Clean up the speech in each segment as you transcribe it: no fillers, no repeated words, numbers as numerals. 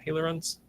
Halo runs.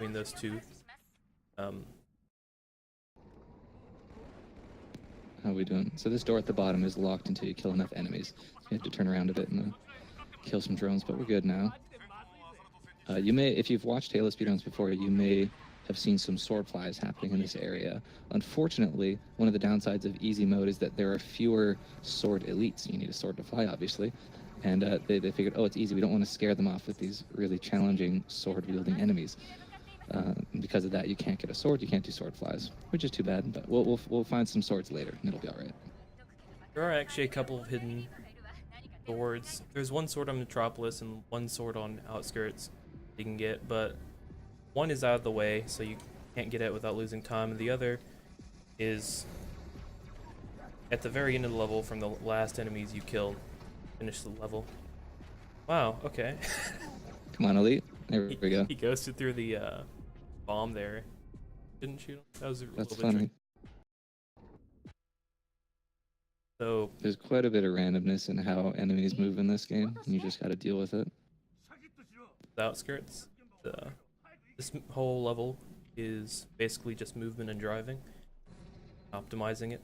between those two. How are we doing? So this door at the bottom is locked until you kill enough enemies. You have to turn around a bit and kill some drones, but we're good now. You may, if you've watched Halo speedruns before, you may have seen some sword flies happening in this area. Unfortunately, one of the downsides of easy mode is that there are fewer sword elites. You need a sword to fly, obviously. And they figured, oh, it's easy. We don't want to scare them off with these really challenging sword-wielding enemies. Because of that, you can't get a sword, you can't do sword flies, which is too bad, but we'll find some swords later, and it'll be alright. There are actually a couple of hidden swords. There's one sword on Metropolis and one sword on Outskirts you can get, but one is out of the way, so you can't get it without losing time, and the other is at the very end of the level from the last enemies you killed. Finish the level. Wow, okay. Come on, Elite. There we go. He ghosted through the bomb there. Didn't shoot him. That was a little That's bit funny. tricky. So there's quite a bit of randomness in how enemies move in this game, and you just gotta deal with it. The Outskirts, this whole level is basically just movement and driving, optimizing it.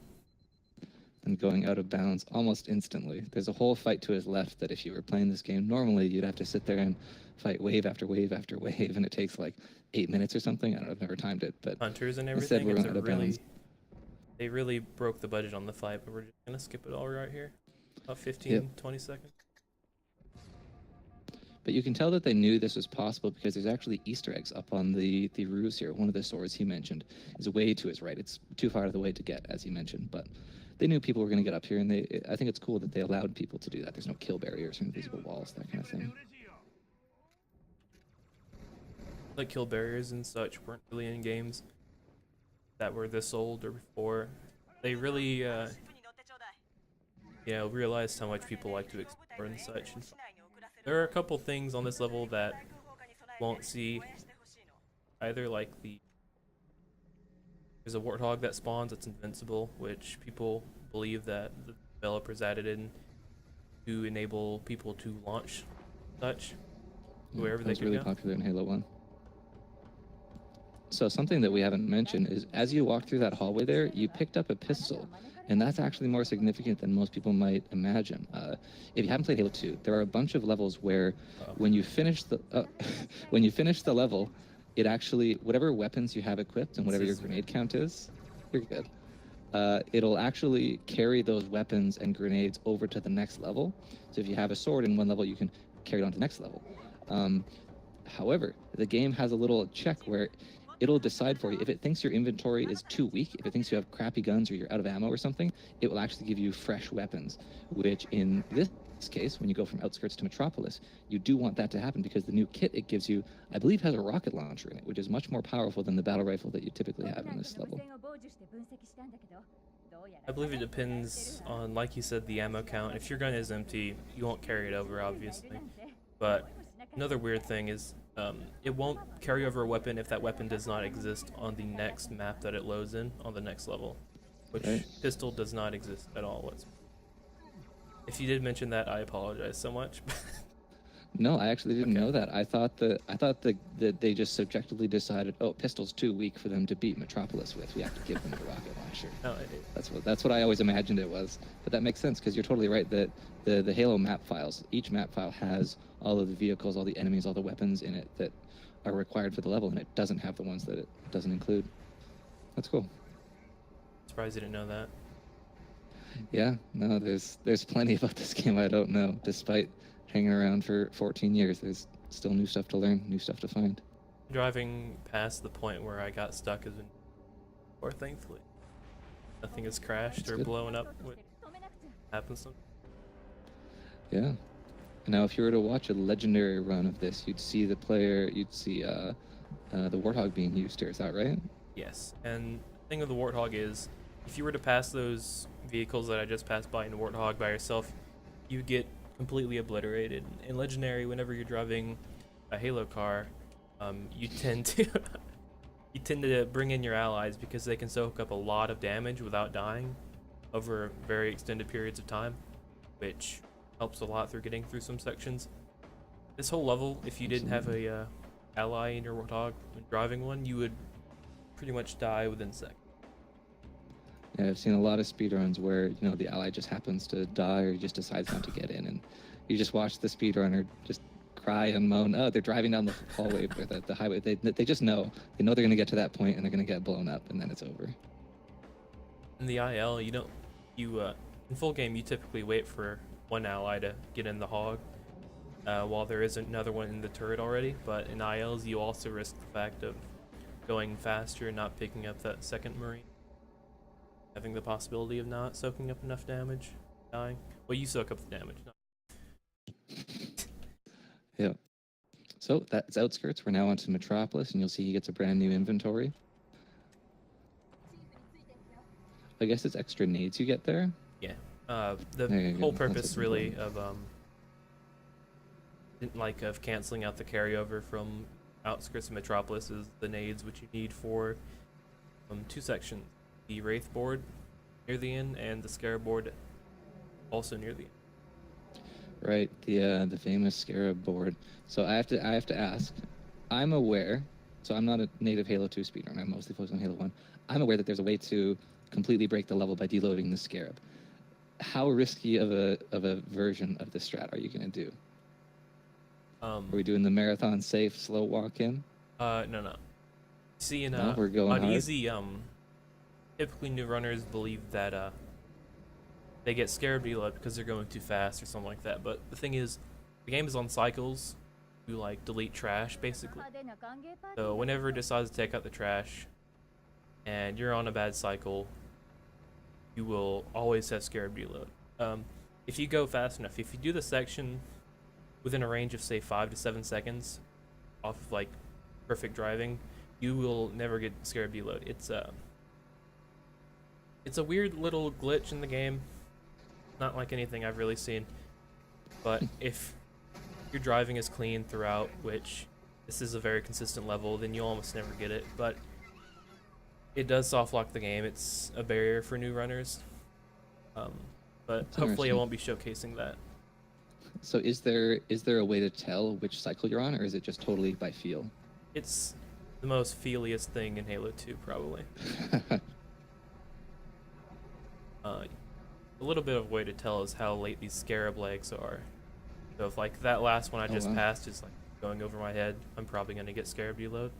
And going out of bounds almost instantly. There's a whole fight to his left that if you were playing this game normally, you'd have to sit there and fight wave after wave after wave, and it takes like 8 minutes or something. I don't know, I've never timed it, but Hunters and instead everything. we're out of bounds. They really broke the budget on the fight, but we're just gonna skip it all right here. About 15, 20 seconds. But you can tell that they knew this was possible because there's actually Easter eggs up on the roofs here. One of the swords he mentioned is way to his right. It's too far of the way to get, as he mentioned, but they knew people were going to get up here, and I think it's cool that they allowed people to do that. There's no kill barriers or invisible walls, that kind of thing. Like kill barriers and such weren't really in games that were this old or before. They really, realized how much people like to explore and such. And there are a couple things on this level that you won't see either, like there's a warthog that spawns that's invincible, which people believe that the developers added in to enable people to launch such wherever they can go. That was really popular in Halo 1. So something that we haven't mentioned is as you walk through that hallway there, you picked up a pistol. And that's actually more significant than most people might imagine. If you haven't played Halo 2, there are a bunch of levels where when you finish the level, it actually, whatever weapons you have equipped and whatever your grenade count is, you're good. It'll actually carry those weapons and grenades over to the next level. So if you have a sword in one level, you can carry it on to the next level. However, the game has a little check where it'll decide for you. If it thinks your inventory is too weak, if it thinks you have crappy guns or you're out of ammo or something, it will actually give you fresh weapons, which in this case, when you go from Outskirts to Metropolis, you do want that to happen because the new kit it gives you, I believe, has a rocket launcher in it, which is much more powerful than the battle rifle that you typically have in this level. I believe it depends on, like you said, the ammo count. If your gun is empty, you won't carry it over, obviously. But another weird thing is it won't carry over a weapon if that weapon does not exist on the next map that it loads in on the next level, which pistol does not exist at all whatsoever. If you did mention that, I apologize so much. No, I actually didn't know that. I thought that they just subjectively decided, oh, pistol's too weak for them to beat Metropolis with. We have to give them the rocket launcher. No, that's what I always imagined it was. But that makes sense because you're totally right that the Halo map files, each map file has all of the vehicles, all the enemies, all the weapons in it that are required for the level, and it doesn't have the ones that it doesn't include. That's cool. Surprised you didn't know that. Yeah, no, there's plenty about this game I don't know, despite hanging around for 14 years. There's still new stuff to learn, new stuff to find. Driving past the point where I got stuck has been, or thankfully, nothing has crashed or blown up. What happens sometimes. Yeah. Now, if you were to watch a legendary run of this, you'd see the Warthog being used here. Is that right? Yes. And the thing with the Warthog is, if you were to pass those vehicles that I just passed by in the Warthog by yourself, you get completely obliterated. In Legendary, whenever you're driving a Halo car, you tend to bring in your allies because they can soak up a lot of damage without dying over very extended periods of time, which helps a lot through getting through some sections. This whole level, if you didn't have a ally in your Warthog when driving one, you would pretty much die within seconds. Yeah, I've seen a lot of speedruns where, the ally just happens to die or he just decides not to get in, and you just watch the speedrunner just cry and moan. Oh, they're driving down the hallway or the highway. They just know. They know they're going to get to that point and they're going to get blown up, and then it's over. In the IL, in full game, you typically wait for one ally to get in the hog while there isn't another one in the turret already, but in ILs, you also risk the fact of going faster and not picking up that second Marine. Having the possibility of not soaking up enough damage, dying. Well, you soak up the damage. Yeah. So that's Outskirts. We're now onto Metropolis, and you'll see he gets a brand new inventory. I guess it's extra nades you get there. Yeah. The whole purpose really of canceling out the carryover from Outskirts of Metropolis is the nades, which you need for two sections. The Wraith board near the end and the Scarab board also near the end. Right, the famous Scarab board. So I have to ask. I'm aware. So I'm not a native Halo 2 speedrunner. I'm mostly focused on Halo 1. I'm aware that there's a way to completely break the level by deloading the Scarab. How risky of a version of this strat are you gonna do? Are we doing the marathon safe slow walk in? No. See, we're going on hard. easy, typically new runners believe that they get Scarab deload because they're going too fast or something like that. But the thing is, the game is on cycles. You delete trash basically. So whenever it decides to take out the trash, and you're on a bad cycle, you will always have Scarab deload. If you go fast enough, if you do the section within a range of say 5 to 7 seconds off of perfect driving, you will never get Scarab deload. It's a weird little glitch in the game, not like anything I've really seen, but if your driving is clean throughout, which this is a very consistent level, then you almost never get it. But it does soft lock the game. It's a barrier for new runners, but hopefully I won't be showcasing that. So is there a way to tell which cycle you're on, or is it just totally by feel? It's the most feeliest thing in Halo 2, probably. A little bit of a way to tell is how late these Scarab legs are. So if that last one I just passed is going over my head, I'm probably going to get Scarab deload.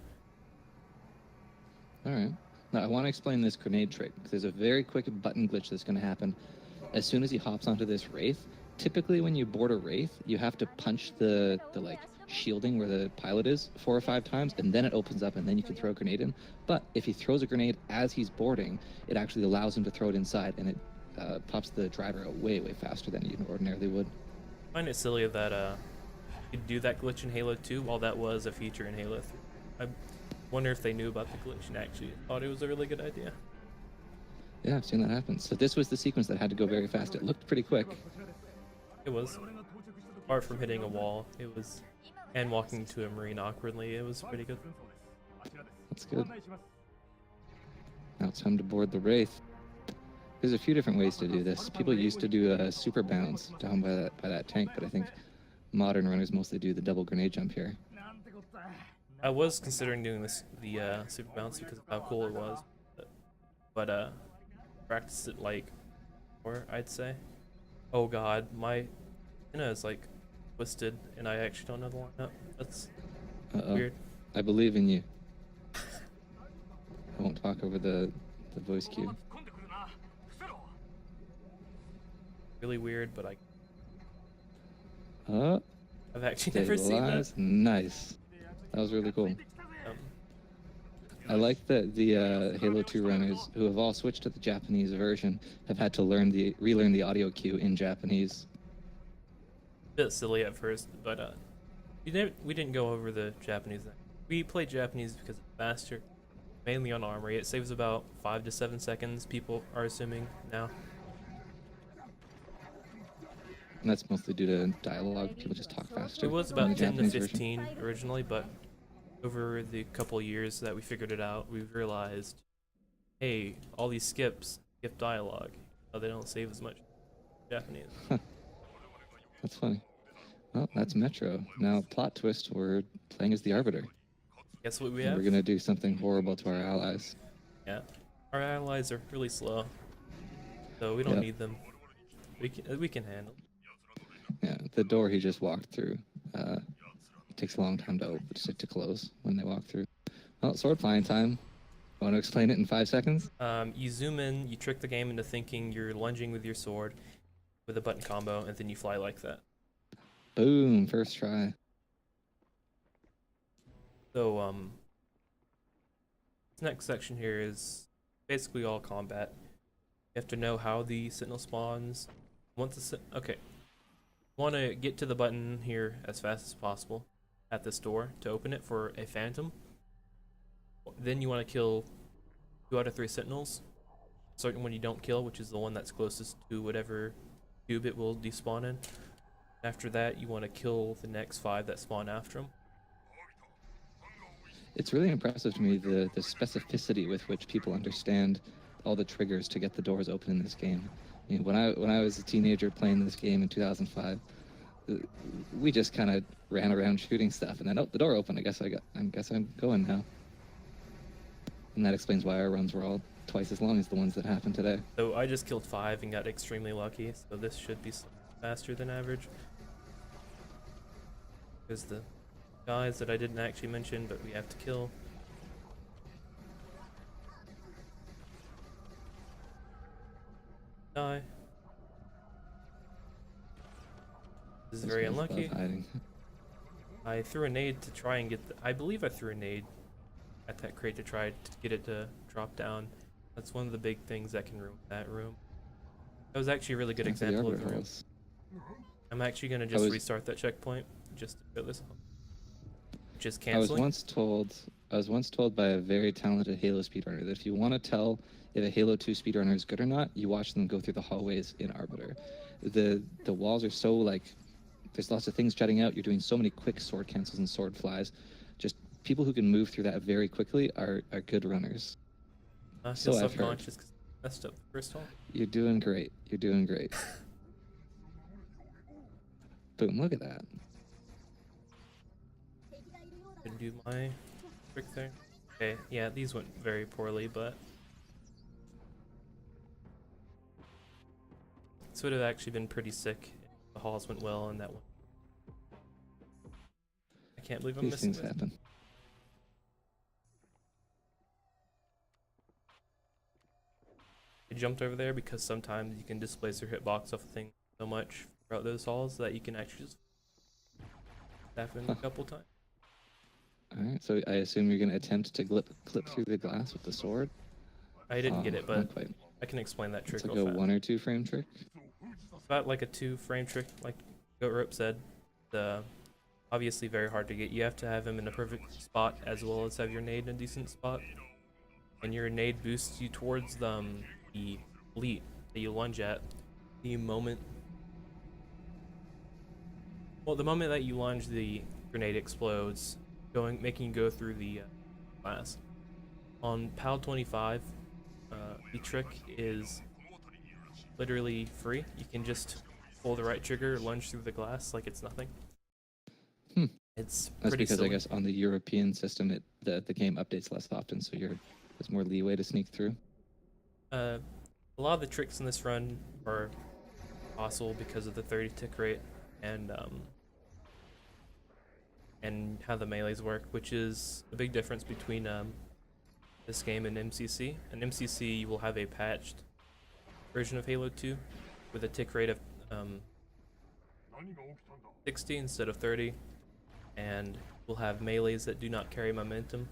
Alright. Now I want to explain this grenade trick, because there's a very quick button glitch that's going to happen. As soon as he hops onto this Wraith, typically when you board a Wraith, you have to punch the shielding where the pilot is 4 or 5 times, and then it opens up, and then you can throw a grenade in. But if he throws a grenade as he's boarding, it actually allows him to throw it inside, and it pops the driver out way faster than you ordinarily would. I find it silly that you do that glitch in Halo 2 while that was a feature in Halo 3. I wonder if they knew about the glitch and actually thought it was a really good idea. Yeah, I've seen that happen. So this was the sequence that had to go very fast. It looked pretty quick. It was. Apart from hitting a wall, it was, and walking to a Marine awkwardly, it was pretty good. That's good. Now it's time to board the Wraith. There's a few different ways to do this. People used to do a super bounce down by that tank, but I think modern runners mostly do the double grenade jump here. I was considering doing the super bounce because of how cool it was, but practice it more, I'd say. Oh god, my antenna is twisted, and I actually don't know the lineup. That's weird. I believe in you. I won't talk over the voice cue. Really weird, but I've actually never seen that. Nice. That was really cool. I like that the Halo 2 runners who have all switched to the Japanese version have had to relearn the audio cue in Japanese. A bit silly at first, but we didn't go over the Japanese thing. We played Japanese because it's faster, mainly on Armory. It saves about 5 to 7 seconds, people are assuming now. And that's mostly due to dialogue. People just talk faster. It was about 10 to 15 originally, but over the couple years that we figured it out, we've realized, hey, all these skip dialogue. They don't save as much Japanese. That's funny. Well, that's Metro. Now, plot twist, we're playing as the Arbiter. Guess what we And have? we're gonna do something horrible to our allies. Yeah. Our allies are really slow, so we don't Yep. need them. We can handle. Yeah, the door he just walked through takes a long time to open, to close when they walk through. Oh, sword flying time. Want to explain it in 5 seconds? You zoom in, you trick the game into thinking you're lunging with your sword with a button combo, and then you fly like that. Boom, first try. So, this next section here is basically all combat. You have to know how the sentinel spawns. Okay. Want to get to the button here as fast as possible at this door to open it for a phantom. Then you want to kill 2 out of 3 sentinels. Certain one you don't kill, which is the one that's closest to whatever cube it will despawn in. After that, you want to kill the next 5 that spawn after them. It's really impressive to me the specificity with which people understand all the triggers to get the doors open in this game. You know, when I was a teenager playing this game in 2005, we just kind of ran around shooting stuff, and then the door opened. I guess I'm going now. And that explains why our runs were all twice as long as the ones that happened today. So I just killed 5 and got extremely lucky, so this should be faster than average. Because the guys that I didn't actually mention, but we have to kill. Die. This is very unlucky. I threw a nade to try and get I believe I threw a nade at that crate to try to get it to drop down. That's one of the big things that can ruin that room. That was actually a really good example of the room. I'm actually gonna just restart that checkpoint just to show this off. Just canceling. I was once told by a very talented Halo speedrunner that if you want to tell if a Halo 2 speedrunner is good or not, you watch them go through the hallways in Arbiter. The walls are so there's lots of things jutting out. You're doing so many quick sword cancels and sword flies. Just people who can move through that very quickly are good runners. I feel self-conscious because I messed up the first one. You're doing great. You're doing great. Boom, look at that. Didn't do my trick there. Okay, yeah, these went very poorly, but this would have actually been pretty sick if the halls went well and that one. I can't believe I'm These missing things this. happen. I jumped over there because sometimes you can displace your hitbox off a thing so much throughout those halls that you can actually just happen a couple times. Alright, so I assume you're going to attempt to clip through the glass with the sword? I didn't get it, but Not quite. I can explain that trick It's like real a fast. 1 or 2 frame trick? About like a 2-frame trick, like Goat Rope said. Obviously very hard to get. You have to have him in a perfect spot as well as have your nade in a decent spot. And your nade boosts you towards the fleet that you lunge at. The moment that you lunge, the grenade explodes, making you go through the glass. On PAL 25, the trick is literally free. You can just pull the right trigger, lunge through the glass like it's nothing. It's That's pretty because silly. I guess on the European system, the game updates less often, so there's more leeway to sneak through. A lot of the tricks in this run are possible because of the 30 tick rate and how the melees work, which is a big difference between this game and MCC. In MCC, you will have a patched version of Halo 2 with a tick rate of 60 instead of 30, and we'll have melees that do not carry momentum,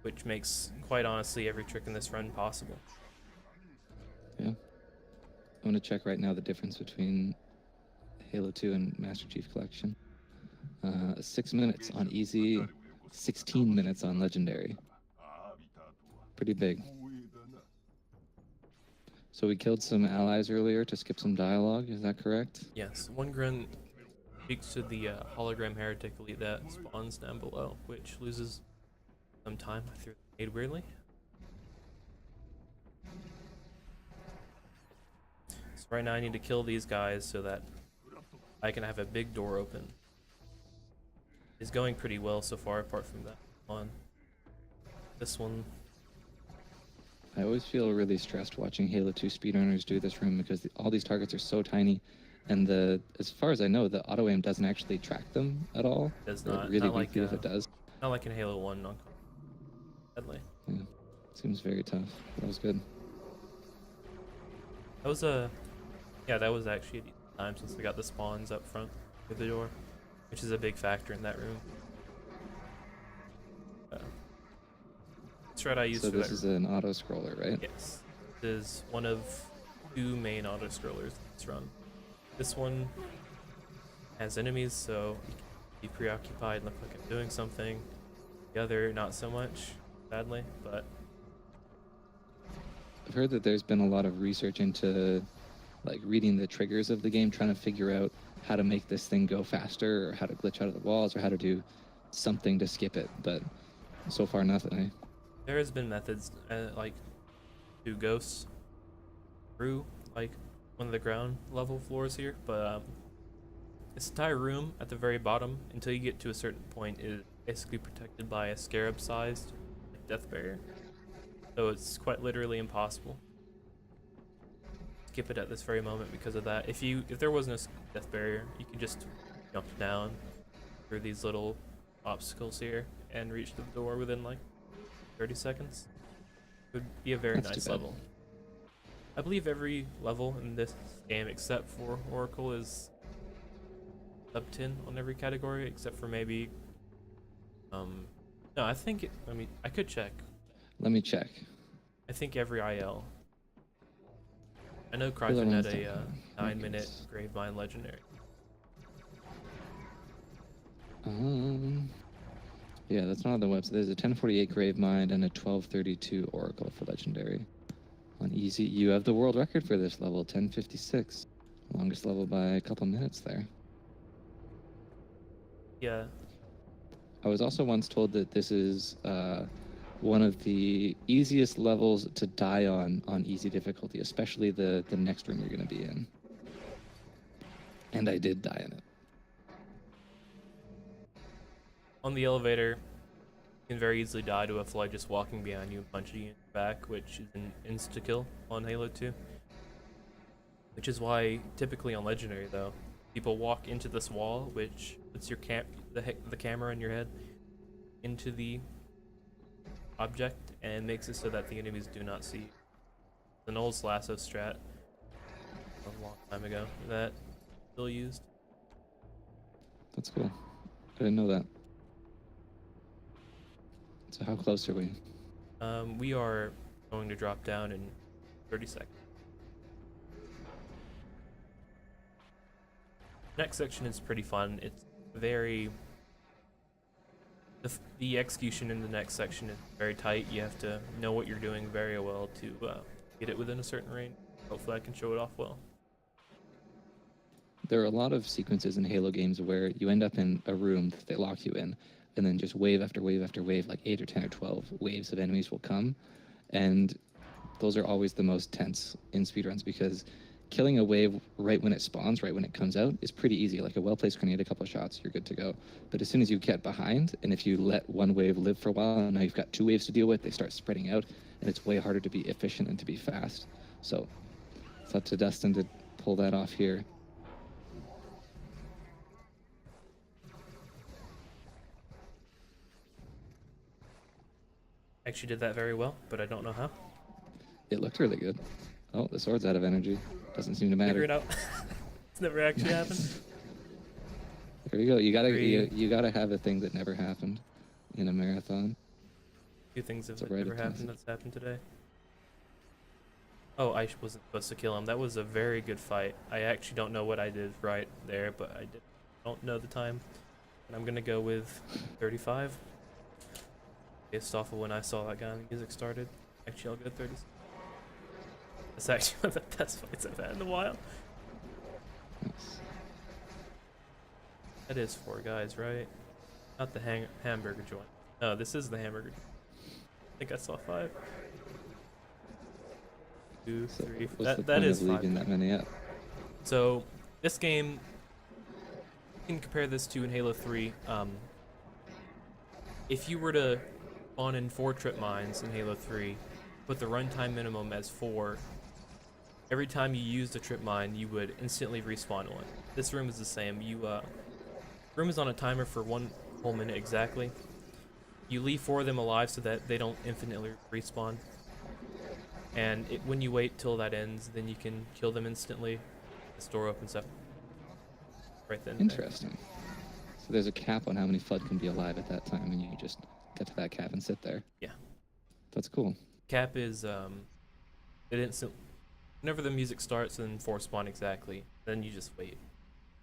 which makes, quite honestly, every trick in this run possible. Yeah. I'm going to check right now the difference between Halo 2 and Master Chief Collection. 6 minutes on easy, 16 minutes on legendary. Pretty big. So we killed some allies earlier to skip some dialogue, is that correct? Yes, one grunt speaks to the hologram heretic elite that spawns down below, which loses some time. I threw the nade weirdly. So right now I need to kill these guys so that I can have a big door open. It's going pretty well so far, apart from that on this one. I always feel really stressed watching Halo 2 speedrunners do this room because all these targets are so tiny, and as far as I know, the auto aim doesn't actually track them at all. Does Or not. really Not like weakly if it does. not like in Halo 1 non deadly. Yeah, seems very tough. That was good. That was that was actually a decent time since we got the spawns up front of the door, which is a big factor in that room. Thread I used So for this that is an auto scroller, right? Yes. This is one of 2 main auto scrollers in this run. This one has enemies, so you can be preoccupied and look like I'm doing something. The other, not so much, sadly, but I've heard that there's been a lot of research into like reading the triggers of the game, trying to figure out how to make this thing go faster, or how to glitch out of the walls, or how to do something to skip it. But so far, nothing. there has been methods like to ghosts through like one of the ground level floors here, but this entire room at the very bottom, until you get to a certain point, is basically protected by a scarab-sized death barrier. So it's quite literally impossible to skip it at this very moment because of that. If there was no death barrier, you could just jump down through these little obstacles here and reach the door within like 30 seconds. It would be a very That's nice too bad. level. I believe every level in this game except for Oracle is sub 10 on every category, except for maybe no, I think I could check. Let me check. I think every IL. I know Killer Cryphon had ones a don't 9-minute Gravemind legendary. Yeah, that's not on the website. There's a 1048 Gravemind and a 1232 Oracle for legendary. On easy, you have the world record for this level, 1056. Longest level by a couple minutes there. Yeah, I was also once told that this is one of the easiest levels to die on easy difficulty, especially the next room you're going to be in. And I did die in it. on the elevator, you can very easily die to a fly just walking behind you and punching you in the back, which is an insta-kill on Halo 2. Which is why, typically on Legendary though, people walk into this wall, which puts your the camera in your head into the object and makes it so that the enemies do not see you. It's an old Slasso strat a long time ago that still used. That's cool. I didn't know that. So how close are we? We are going to drop down in 30 seconds. Next section is pretty fun. It's very... The execution in the next section is very tight. You have to know what you're doing very well to get it within a certain range. Hopefully I can show it off well. There are a lot of sequences in Halo games where you end up in a room that they lock you in, and then just wave after wave after wave, like 8 or 10 or 12 waves of enemies will come. And those are always the most tense in speedruns because killing a wave right when it spawns, right when it comes out, is pretty easy. Like a well-placed grenade, a couple of shots, you're good to go. But as soon as you get behind, and if you let one wave live for a while, and now you've got 2 waves to deal with, they start spreading out, and it's way harder to be efficient and to be fast. So it's up to Dustin to pull that off here. Actually did that very well, but I don't know how. It looked really good. Oh, the sword's out of energy. Doesn't seem to matter. Figure it out. It's never actually happened. There you go. You gotta have a thing that never happened in a marathon. 2 things have It's a rite never of happened passage. that's happened today. Oh, I wasn't supposed to kill him. That was a very good fight. I actually don't know what I did right there, but I don't know the time. And I'm gonna go with 35. Based off of when I saw that guy and the music started. Actually, I'll go 30. That's actually one of the best fights I've had in a while. Nice. That is 4 guys, right? Not the hamburger joint. No, this is the hamburger joint. I think I saw 5. 2, So 3. what's the That point is of 5. leaving that many up? So this game, you can compare this to in Halo 3. if you were to spawn in 4 trip mines in Halo 3, put the runtime minimum as 4, every time you used a trip mine, you would instantly respawn one. This room is the same. Room is on a timer for 1 whole minute exactly. You leave 4 of them alive so that they don't infinitely respawn. And when you wait till that ends, then you can kill them instantly. The door opens up right then. Interesting. So there's a cap on how many FUD can be alive at that time, and you just get to that cap and sit there. Yeah. That's cool. Cap is it instant. Whenever the music starts and 4 spawn exactly, then you just wait.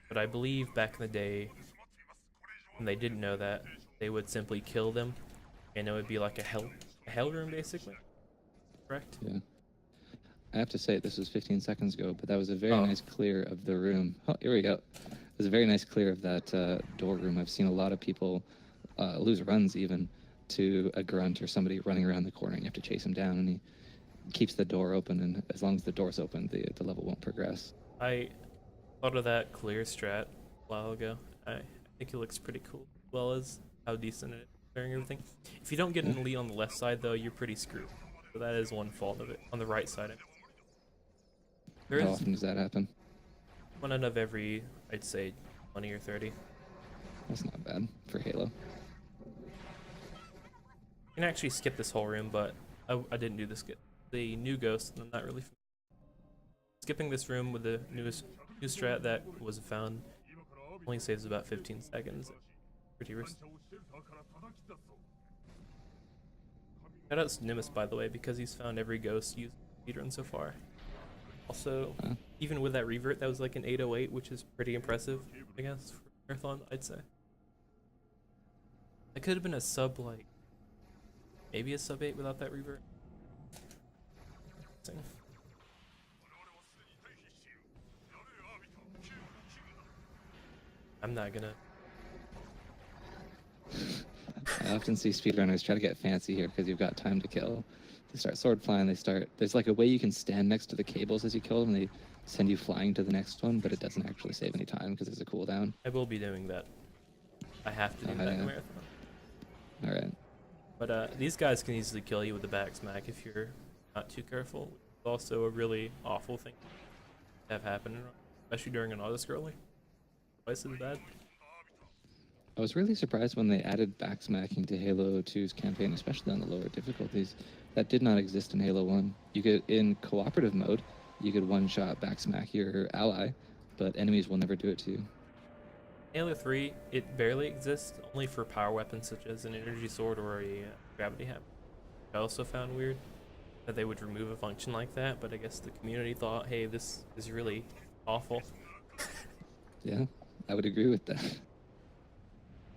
But I believe back in the day, when they didn't know that, they would simply kill them, and it would be like a hell room basically. Correct? Yeah. I have to say, this was 15 seconds ago, but that was a very nice clear of the room. Oh, here we go. It was a very nice clear of that door room. I've seen a lot of people lose runs even to a grunt or somebody running around the corner, and you have to chase him down, and he keeps the door open, and as long as the door's open, the level won't progress. I thought of that clear strat a while ago. I think it looks pretty cool, as well as how decent it is clearing everything. If you don't get an elite on the left side, though, you're pretty screwed. So that is one fault of it. On the right side, How often does that happen? 1 out of every, I'd say, 20 or 30. That's not bad for Halo. You can actually skip this whole room, but I didn't do this. The new ghost, I'm not really familiar. Skipping this room with the new strat that was found only saves about 15 seconds. Pretty risky. Shout out to Nimbus, by the way, because he's found every ghost used speedrun so far. Also, even with that revert, that was like an 808, which is pretty impressive, I guess, for marathon, I'd say. That could have been a sub, like, maybe a sub 8 without that revert. I'm not gonna. I often see speedrunners try to get fancy here because you've got time to kill. They start sword flying, there's like a way you can stand next to the cables as you kill them, and they send you flying to the next one, but it doesn't actually save any time because there's a cooldown. I will be doing that. I have to do that in the marathon. Alright. But these guys can easily kill you with the back smack if you're not too careful. It's also a really awful thing to have happen, especially during an auto-scrolling. Twice as bad. I was really surprised when they added backsmacking to Halo 2's campaign, especially on the lower difficulties. That did not exist in Halo 1. You could, in cooperative mode, you could one-shot backsmack your ally, but enemies will never do it to you. Halo 3, it barely exists, only for power weapons such as an energy sword or a gravity hammer. I also found weird that they would remove a function like that, but I guess the community thought, hey, this is really awful. Yeah, I would agree with that.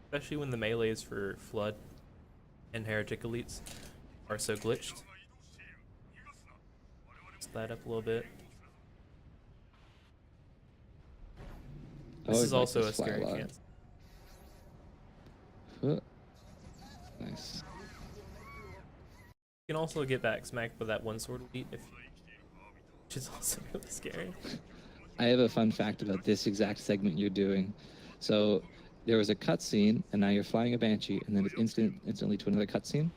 Especially when the melees for Flood and Heretic Elites are so glitched. Just that up a little bit. This is also a scary chance. Nice. You can also get back smacked by that one sword elite, which is also really scary. I have a fun fact about this exact segment you're doing. So there was a cutscene, and now you're flying a Banshee, and then it's instantly to another cutscene.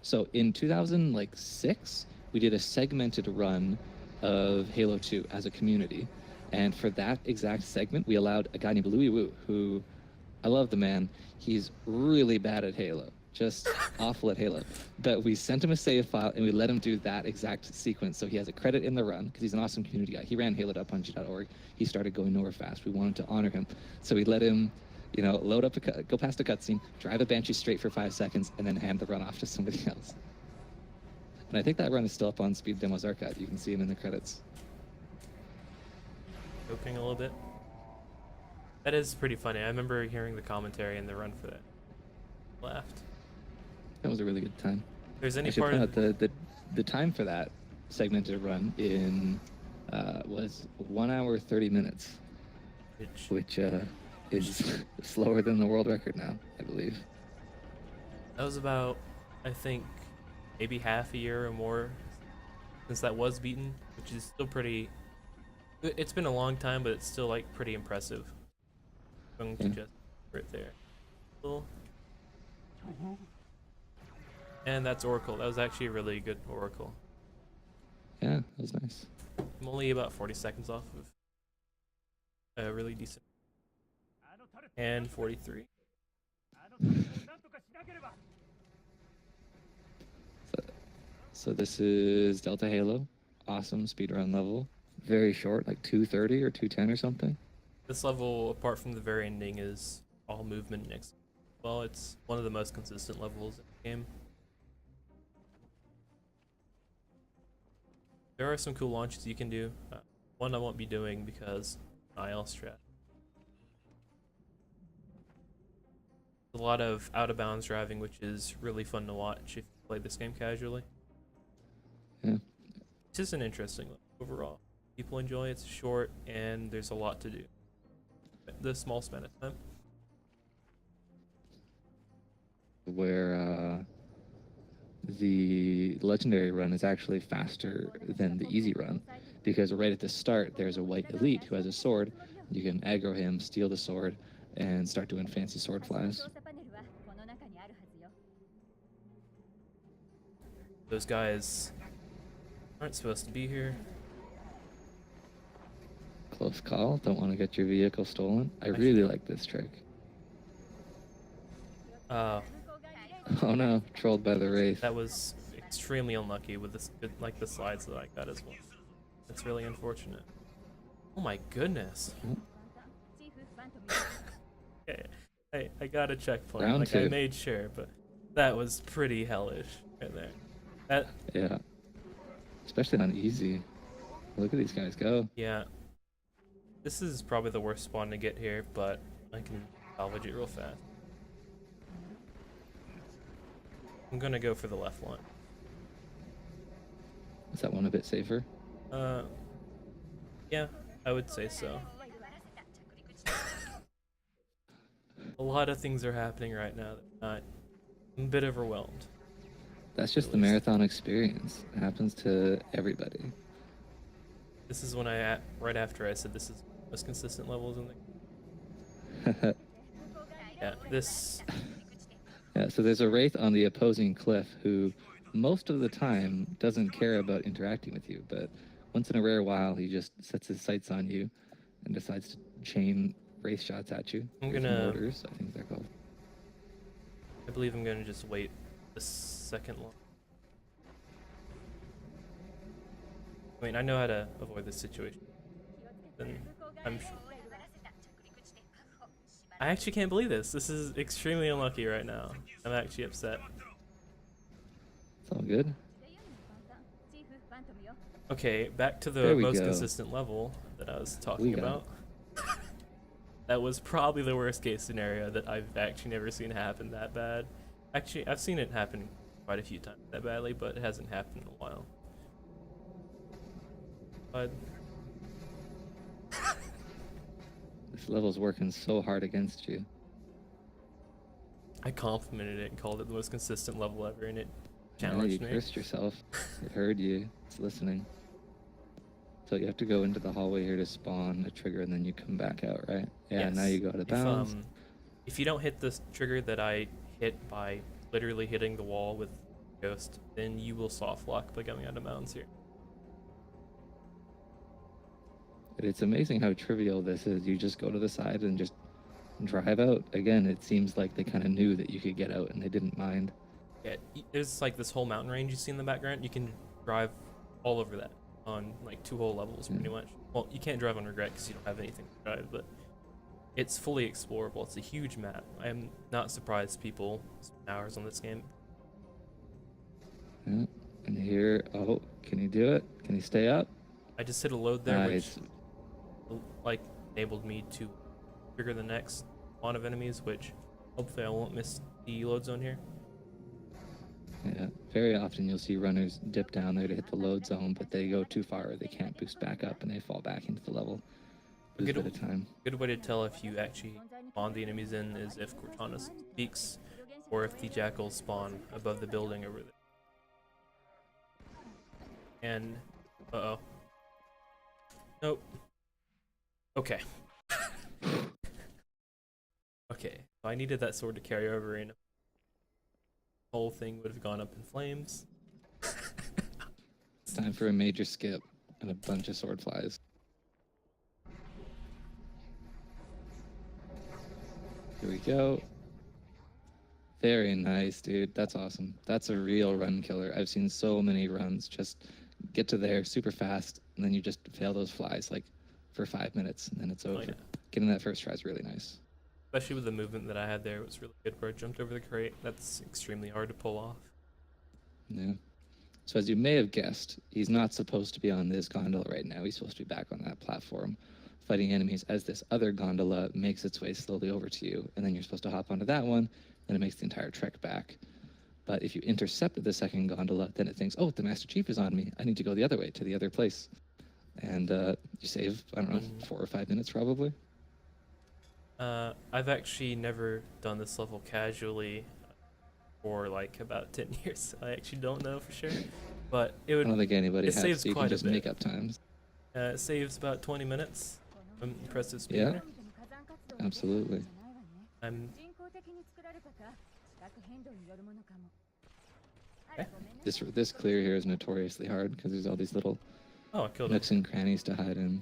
So in 2006, we did a segmented run of Halo 2 as a community. And for that exact segment, we allowed a guy named Louis Wu, who, I love the man. He's really bad at Halo, just awful at Halo. But we sent him a save file, and we let him do that exact sequence. So he has a credit in the run, because he's an awesome community guy. He ran halo.bungie.org. He started going nowhere fast. We wanted to honor him. So we let him, you know, load up, go past a cutscene, drive a Banshee straight for 5 seconds, and then hand the run off to somebody else. And I think that run is still up on Speed Demo's archive. You can see him in the credits. Joking a little bit. That is pretty funny. I remember hearing the commentary and the run for that. Laughed. That was a really good time. If there's any I should part point out the time for that segmented run in was 1 hour 30 minutes, which is slower than the world record now, I believe. that was about, I think, maybe half a year or more since that was beaten, which is still pretty. It's been a long time, but it's still like pretty impressive. Going to just right there. Cool. And that's Oracle. That was actually a really good Oracle. Yeah, that was nice. I'm only about 40 seconds off of a really decent. And 43. So this is Delta Halo. Awesome speedrun level. Very short, like 2:30 or 2:10 or something. This level, apart from the very ending, is all movement next. Well, it's one of the most consistent levels in the game. There are some cool launches you can do. One I won't be doing because IL strat. A lot of out of bounds driving, which is really fun to watch if you play this game casually. Yeah. It's just an interesting level overall. People enjoy it. It's short and there's a lot to do. The small span of time. Where the legendary run is actually faster than the easy run, because right at the start there's a white elite who has a sword. You can aggro him, steal the sword, and start doing fancy sword flies. Those guys aren't supposed to be here. Close call. Don't want to get your vehicle stolen. I really like this trick. Oh no, trolled by the wraith. That was extremely unlucky with this, like the slides that I got as well. That's really unfortunate. Oh my goodness. Okay, I got a checkpoint. Round like two. I made sure, but that was pretty hellish right there. That Yeah. Especially on easy. Look at these guys go. yeah. This is probably the worst spawn to get here, but I can salvage it real fast. I'm gonna go for the left one. Is that one a bit safer? Yeah, I would say so. A lot of things are happening right now that I'm a bit overwhelmed. That's just the marathon experience. It happens to everybody. This is when right after I said this is the most consistent levels in the. Yeah, this. Yeah, so there's a wraith on the opposing cliff who most of the time doesn't care about interacting with you, but once in a rare while he just sets his sights on you and decides to chain wraith shots at you. I'm Wraith gonna. mortars, I think they're called. I believe I'm gonna just wait the second one. I mean, I know how to avoid this situation. Then I'm. I actually can't believe this. This is extremely unlucky right now. I'm actually upset. It's all good. Okay, back to the There we most go. consistent level that I was talking We got about. That was probably the worst case scenario that I've actually never seen happen that bad. Actually, I've seen it happen quite a few times that badly, but it hasn't happened in a while. But This level's working so hard against you. I complimented it and called it the most consistent level ever, and it Yeah, challenged you me. cursed yourself. It heard you. It's listening. So you have to go into the hallway here to spawn a trigger, and then you come back out, right? Yeah, Yes. now you go out of bounds. If you don't hit this trigger that I hit by literally hitting the wall with Ghost, then you will soft lock by going out of bounds here. But it's amazing how trivial this is. You just go to the side and just drive out. Again, it seems like they kind of knew that you could get out and they didn't mind. Yeah, there's like this whole mountain range you see in the background. You can drive all over that on like 2 whole levels, pretty much. Well, you can't drive on regret because you don't have anything to drive, but it's fully explorable. It's a huge map. I am not surprised people spend hours on this game. Yeah. And here, oh, can he do it? Can he stay up? I just hit a load there, Nice. which like enabled me to trigger the next spawn of enemies, which hopefully I won't miss the load zone here. Yeah, very often you'll see runners dip down there to hit the load zone, but they go too far or they can't boost back up and they fall back into the level. Lose a bit of time. Good way to tell if you actually spawn the enemies in is if Cortana speaks or if the jackals spawn above the building over there. And uh-oh. Nope. Okay. Okay, so I needed that sword to carry over in. whole thing would have gone up in flames. It's time for a major skip and a bunch of sword flies. Here we go. Very nice, dude. That's awesome. That's a real run killer. I've seen so many runs just get to there super fast, and then you just fail those flies like for 5 minutes, and then it's over. yeah. Getting that first try is really nice. Especially with the movement that I had there, it was really good where I jumped over the crate. That's extremely hard to pull off. Yeah. So as you may have guessed, he's not supposed to be on this gondola right now. He's supposed to be back on that platform fighting enemies as this other gondola makes its way slowly over to you, and then you're supposed to hop onto that one, and it makes the entire trek back. But if you intercept the second gondola, then it thinks, oh, the Master Chief is on me. I need to go the other way, to the other place. And you save, I don't know, 4 or 5 minutes probably. I've actually never done this level casually for like about 10 years. So I actually don't know for sure. But it would. I don't think anybody it has, saves so you quite can a just bit. make up times. It saves about 20 minutes. Impressive speed. Yeah, absolutely. I'm. This clear here is notoriously hard because there's all these little Oh, I killed him. nooks and crannies to hide in.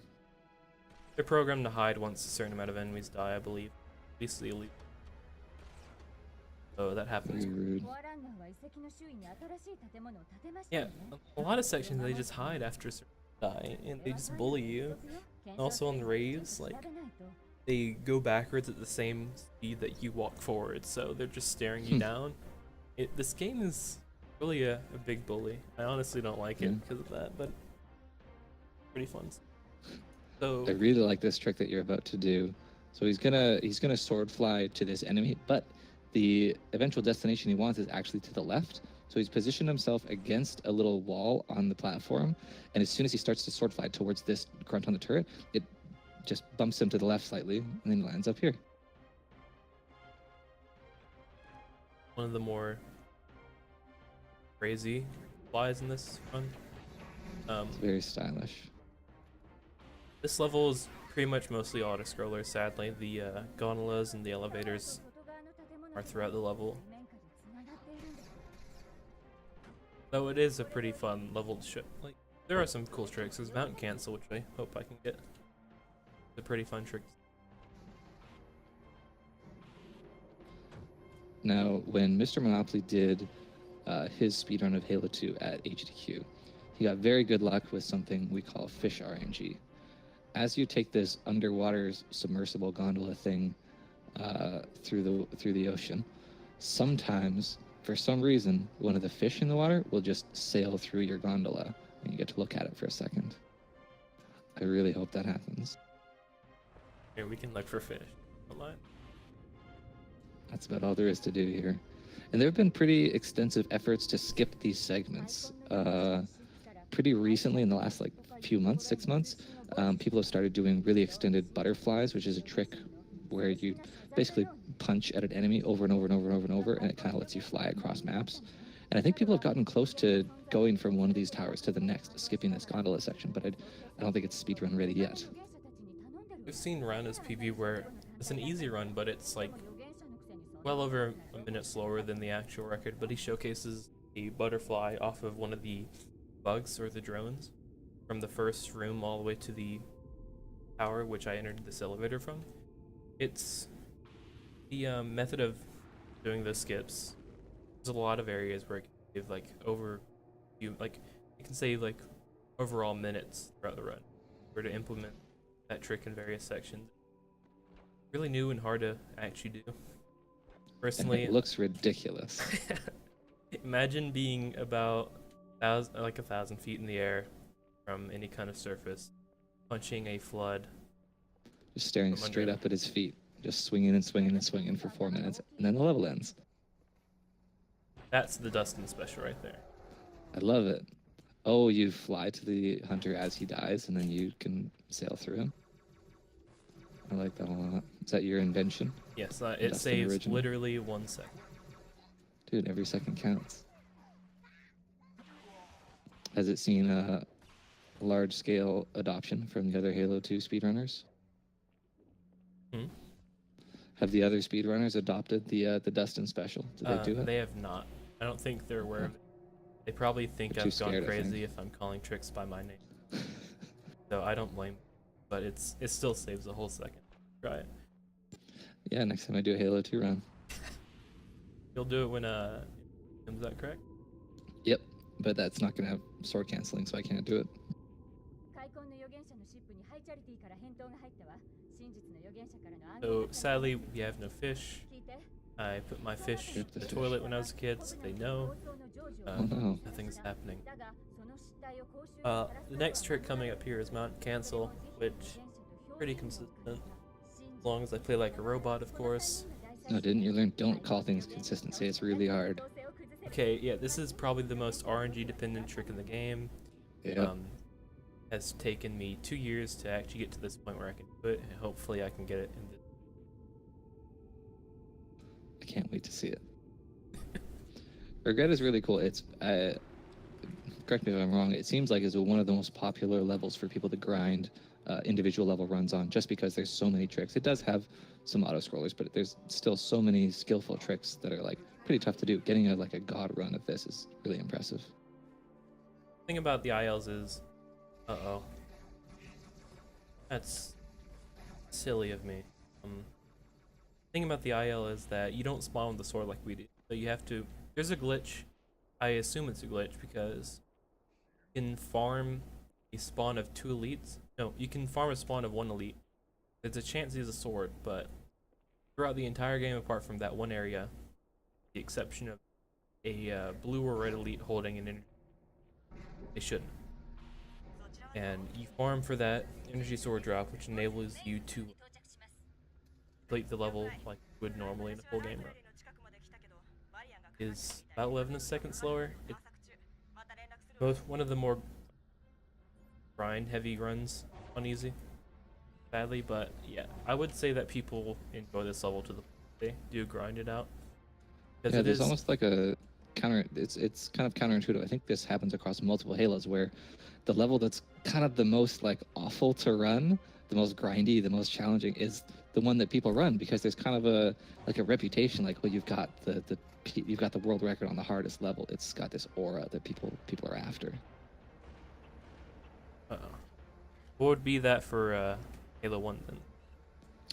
They're programmed to hide once a certain amount of enemies die, I believe. At least the elite. So that happens. Very rude. Yeah, a lot of sections they just hide after a certain die, and they just bully you. Also on the raves, like they go backwards at the same speed that you walk forward, so they're just staring you down. This game is really a big bully. I honestly don't like it because of that, but pretty fun. So I really like this trick that you're about to do. So he's gonna sword fly to this enemy, but the eventual destination he wants is actually to the left. So he's positioned himself against a little wall on the platform, and as soon as he starts to sword fly towards this grunt on the turret, it just bumps him to the left slightly, and then he lands up here. one of the more crazy flies in this run. It's very stylish. This level is pretty much mostly auto-scroller, sadly. The gondolas and the elevators are throughout the level. Though it is a pretty fun level to show. Like, there are some cool tricks. There's Mountain Cancel, which I hope I can get. It's a pretty fun trick. Now, when Mr. Monopoly did his speedrun of Halo 2 at HDQ, he got very good luck with something we call fish RNG. As you take this underwater submersible gondola thing through the ocean, sometimes, for some reason, one of the fish in the water will just sail through your gondola, and you get to look at it for a second. I really hope that happens. Here, we can look for fish. Online. That's about all there is to do here. And there have been pretty extensive efforts to skip these segments. Pretty recently, in the last few months, 6 months, people have started doing really extended butterflies, which is a trick where you basically punch at an enemy over and over and over and over and over, and it kind of lets you fly across maps. And I think people have gotten close to going from one of these towers to the next, skipping this gondola section, but I don't think it's speedrun ready yet. We've seen run as PB where it's an easy run, but it's like well over a minute slower than the actual record, but he showcases a butterfly off of one of the bugs or the drones from the first room all the way to the tower, which I entered this elevator from. It's the method of doing the skips. There's a lot of areas where it can save you can save overall minutes throughout the run. Where to implement that trick in various sections. Really new and hard to actually do. Personally, it looks ridiculous. Imagine being about 1,000 feet in the air from any kind of surface, punching a flood. Just staring straight up at his feet, just swinging and swinging and swinging for 4 minutes, and then the level ends. That's the Dustin special right there. I love it. Oh, you fly to the hunter as he dies, and then you can sail through him. I like that a lot. Is that your invention? Yes, it saves original? Literally 1 second. Dude, every second counts. Has it seen a large-scale adoption from the other Halo 2 speedrunners? Have the other speedrunners adopted the Dustin special? Did they do it? They have not. I don't think they're aware of it. They probably think They're too I've gone scared, I think. crazy if I'm calling tricks by my name. So I don't blame them. But it still saves a whole second. Try it. Yeah, next time I do a Halo 2 run. You'll do it when is that correct? Yep, but that's not gonna have sword canceling, so I can't do it. So sadly we have no fish. I put my fish in the toilet when I was a kid, so they know. Oh no. Nothing's happening. The next trick coming up here is Mount Cancel, which is pretty consistent. As long as I play like a robot, of course. No, didn't you learn don't call things consistency? It's really hard. Okay, yeah, this is probably the most RNG dependent trick in the game. Yeah. Has taken me 2 years to actually get to this point where I can do it, and hopefully I can get it in this. I can't wait to see it. Regret is really cool. It's correct me if I'm wrong. It seems like it's one of the most popular levels for people to grind individual level runs on, just because there's so many tricks. It does have some auto scrollers, but there's still so many skillful tricks that are like pretty tough to do. Getting like a god run of this is really impressive. The thing about the ILs is, that's silly of me. The thing about the IL is that you don't spawn with the sword like we do. So you have to. There's a glitch. I assume it's a glitch because you can farm a spawn of 2 elites. No, you can farm a spawn of 1 elite. There's a chance he's a sword, but throughout the entire game, apart from that one area, the exception of a blue or red elite holding an energy, they shouldn't. And you farm for that energy sword drop, which enables you to complete the level like you would normally in a full game run. Is about 11 seconds slower. It's one of the more grind heavy runs on easy, sadly, but yeah, I would say that people enjoy this level to the point they do grind it out. Yeah, there's almost like a counter. It's kind of counterintuitive. I think this happens across multiple Halos, where the level that's kind of the most like awful to run, the most grindy, the most challenging is the one that people run, because there's kind of a reputation, like, well, you've got the world record on the hardest level. It's got this aura that people are after. What would be that for Halo 1 then?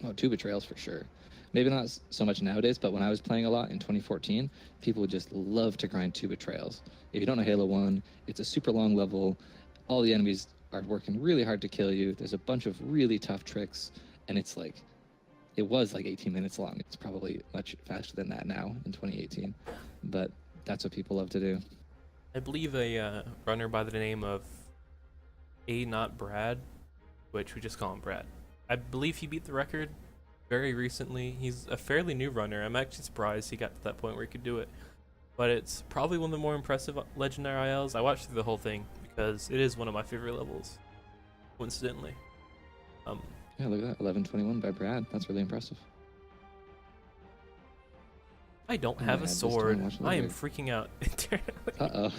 Oh, 2 betrayals for sure. Maybe not so much nowadays, but when I was playing a lot in 2014, people would just love to grind 2 betrayals. If you don't know Halo 1, it's a super long level. All the enemies are working really hard to kill you. There's a bunch of really tough tricks, and it's like, it was like 18 minutes long. It's probably much faster than that now in 2018, but that's what people love to do. I believe a runner by the name of Not Brad, which we just call him Brad. I believe he beat the record very recently. He's a fairly new runner. I'm actually surprised he got to that point where he could do it. But it's probably one of the more impressive legendary ILs. I watched through the whole thing because it is one of my favorite levels, coincidentally. Yeah, look at that, 11:21 by Brad. That's really impressive. I don't have a sword. I am freaking out internally. Uh-oh.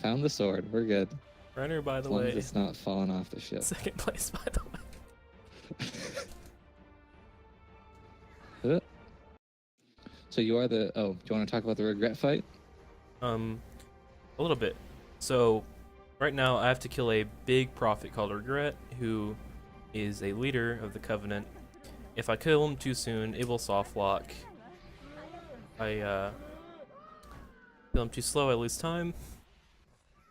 Found the sword. We're good. Runner, by the as long way. As it's not falling off the ship. 2nd place, by the way. So you are the... Oh, do you want to talk about the regret fight? A little bit. So, right now I have to kill a big prophet called Regret, who is a leader of the Covenant. If I kill him too soon, it will soft lock. If I kill him too slow, I lose time.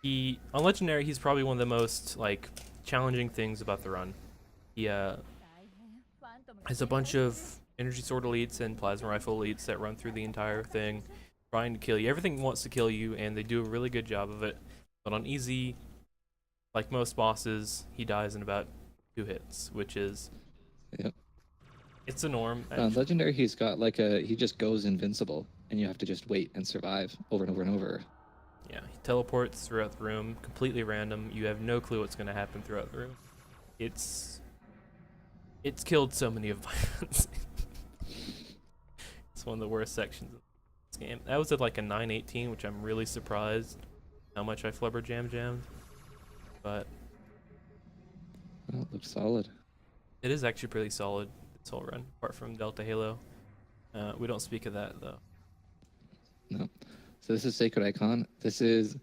On Legendary, he's probably one of the most like challenging things about the run. He has a bunch of energy sword elites and plasma rifle elites that run through the entire thing, trying to kill you. Everything wants to kill you, and they do a really good job of it. But on easy, like most bosses, he dies in about 2 hits, which is it's a norm. On Legendary, he's got like he just goes invincible, and you have to just wait and survive over and over and over. Yeah, he teleports throughout the room, completely random. You have no clue what's going to happen throughout the room. It's killed so many of my friends. It's one of the worst sections of this game. That was at like a 918, which I'm really surprised how much I flubber jammed. But well, it looks solid. It is actually pretty solid, this whole run, apart from Delta Halo. We don't speak of that, though. No. So this is Sacred Icon. This is,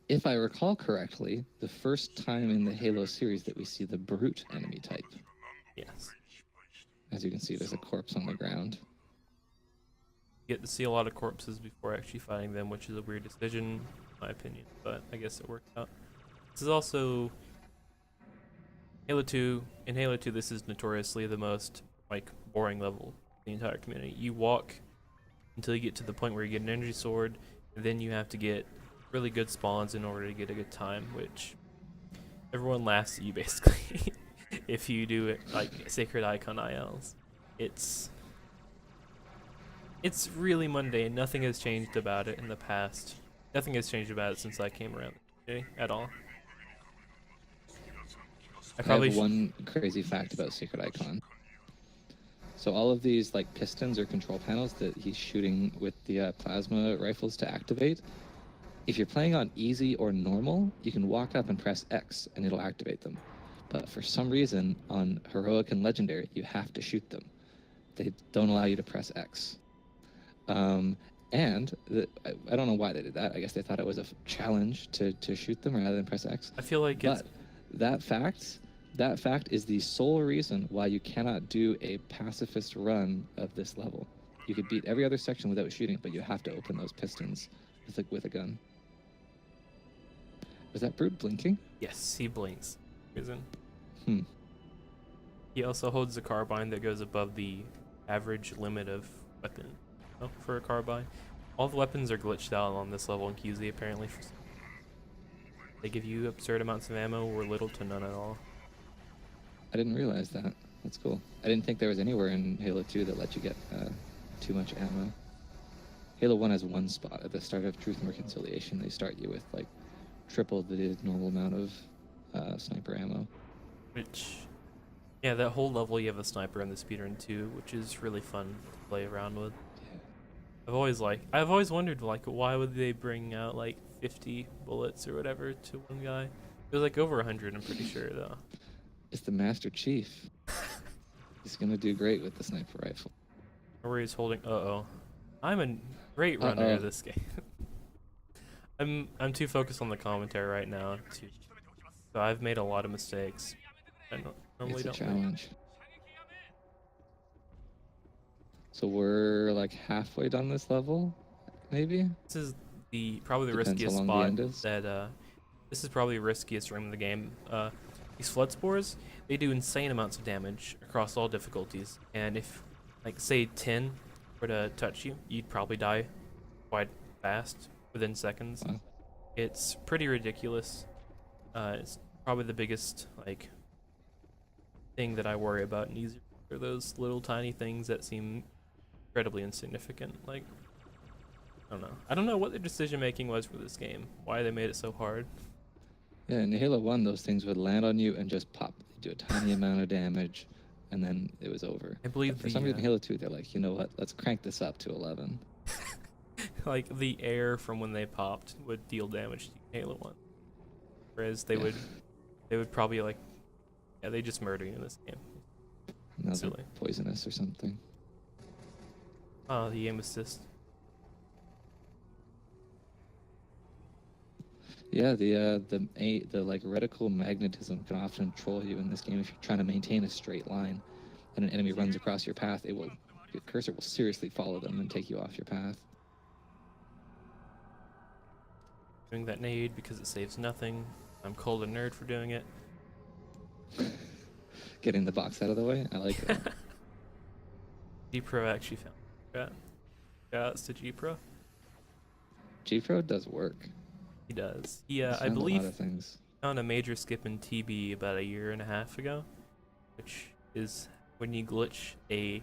if I recall correctly, the first time in the Halo series that we see the brute enemy type. Yes. As you can see, there's a corpse on the ground. You get to see a lot of corpses before actually fighting them, which is a weird decision, in my opinion, but I guess it worked out. This is also Halo 2. In Halo 2, this is notoriously the most boring level in the entire community. You walk until you get to the point where you get an energy sword, and then you have to get really good spawns in order to get a good time, which everyone laughs at you basically if you do it like Sacred Icon ILs. It's really mundane. Nothing has changed about it in the past. Nothing has changed about it since I came around at all. I have one crazy fact about Sacred Icon. So all of these like pistons or control panels that he's shooting with the plasma rifles to activate, if you're playing on easy or normal, you can walk up and press X and it'll activate them. But for some reason on heroic and legendary, you have to shoot them. They don't allow you to press X. I don't know why they did that. I guess they thought it was a challenge to shoot them rather than press X. I feel like it's... That fact is the sole reason why you cannot do a pacifist run of this level. You could beat every other section without shooting, but you have to open those pistons with a gun. Was that brute blinking? Yes, he blinks. Reason. Hmm. He also holds a carbine that goes above the average limit of weapon for a carbine. All the weapons are glitched out on this level in QZ apparently. They give you absurd amounts of ammo or little to none at all. I didn't realize that. That's cool. I didn't think there was anywhere in Halo 2 that let you get too much ammo. Halo 1 has one spot at the start of Truth and Reconciliation. They start you with like triple the normal amount of sniper ammo. Which, yeah, that whole level you have a sniper in the speedrun too, which is really fun to play around with. Yeah. I've always wondered why would they bring out like 50 bullets or whatever to one guy? It was like over 100, I'm pretty sure though. It's the Master Chief. He's gonna do great with the sniper rifle. Where he's holding. I'm a great runner of this game. I'm too focused on the commentary right now. So I've made a lot of mistakes. I normally don't. It's a challenge. So we're like halfway done this level, maybe. This is probably the Depends riskiest how long the spot end is. this is probably the riskiest room in the game. These flood spores, they do insane amounts of damage across all difficulties, and if like say 10 were to touch you, you'd probably die quite fast within seconds. Wow. It's pretty ridiculous. It's probably the biggest thing that I worry about in easy are those little tiny things that seem incredibly insignificant. Like, I don't know what the decision making was for this game, why they made it so hard. Yeah, in Halo 1, those things would land on you and just pop. They do a tiny amount of damage, and then it was over. I believe but for some reason, Halo 2, they're like, you know what? Let's crank this up to 11. Like the air from when they popped would deal damage to Halo 1, whereas they would probably they just murder you in this game. Now Silly. they're poisonous or something. Oh, the aim assist. Yeah, the like reticle magnetism can often troll you in this game if you're trying to maintain a straight line, and an enemy runs across your path. Your cursor will seriously follow them and take you off your path. Doing that nade because it saves nothing. I'm called a nerd for doing it. Getting the box out of the way. I like that. G-Pro actually found that. Shouts to G-Pro. G-Pro does work. He does. He, I found believe, a lot of things. found a major skip in TB about a year and a half ago, which is when you glitch the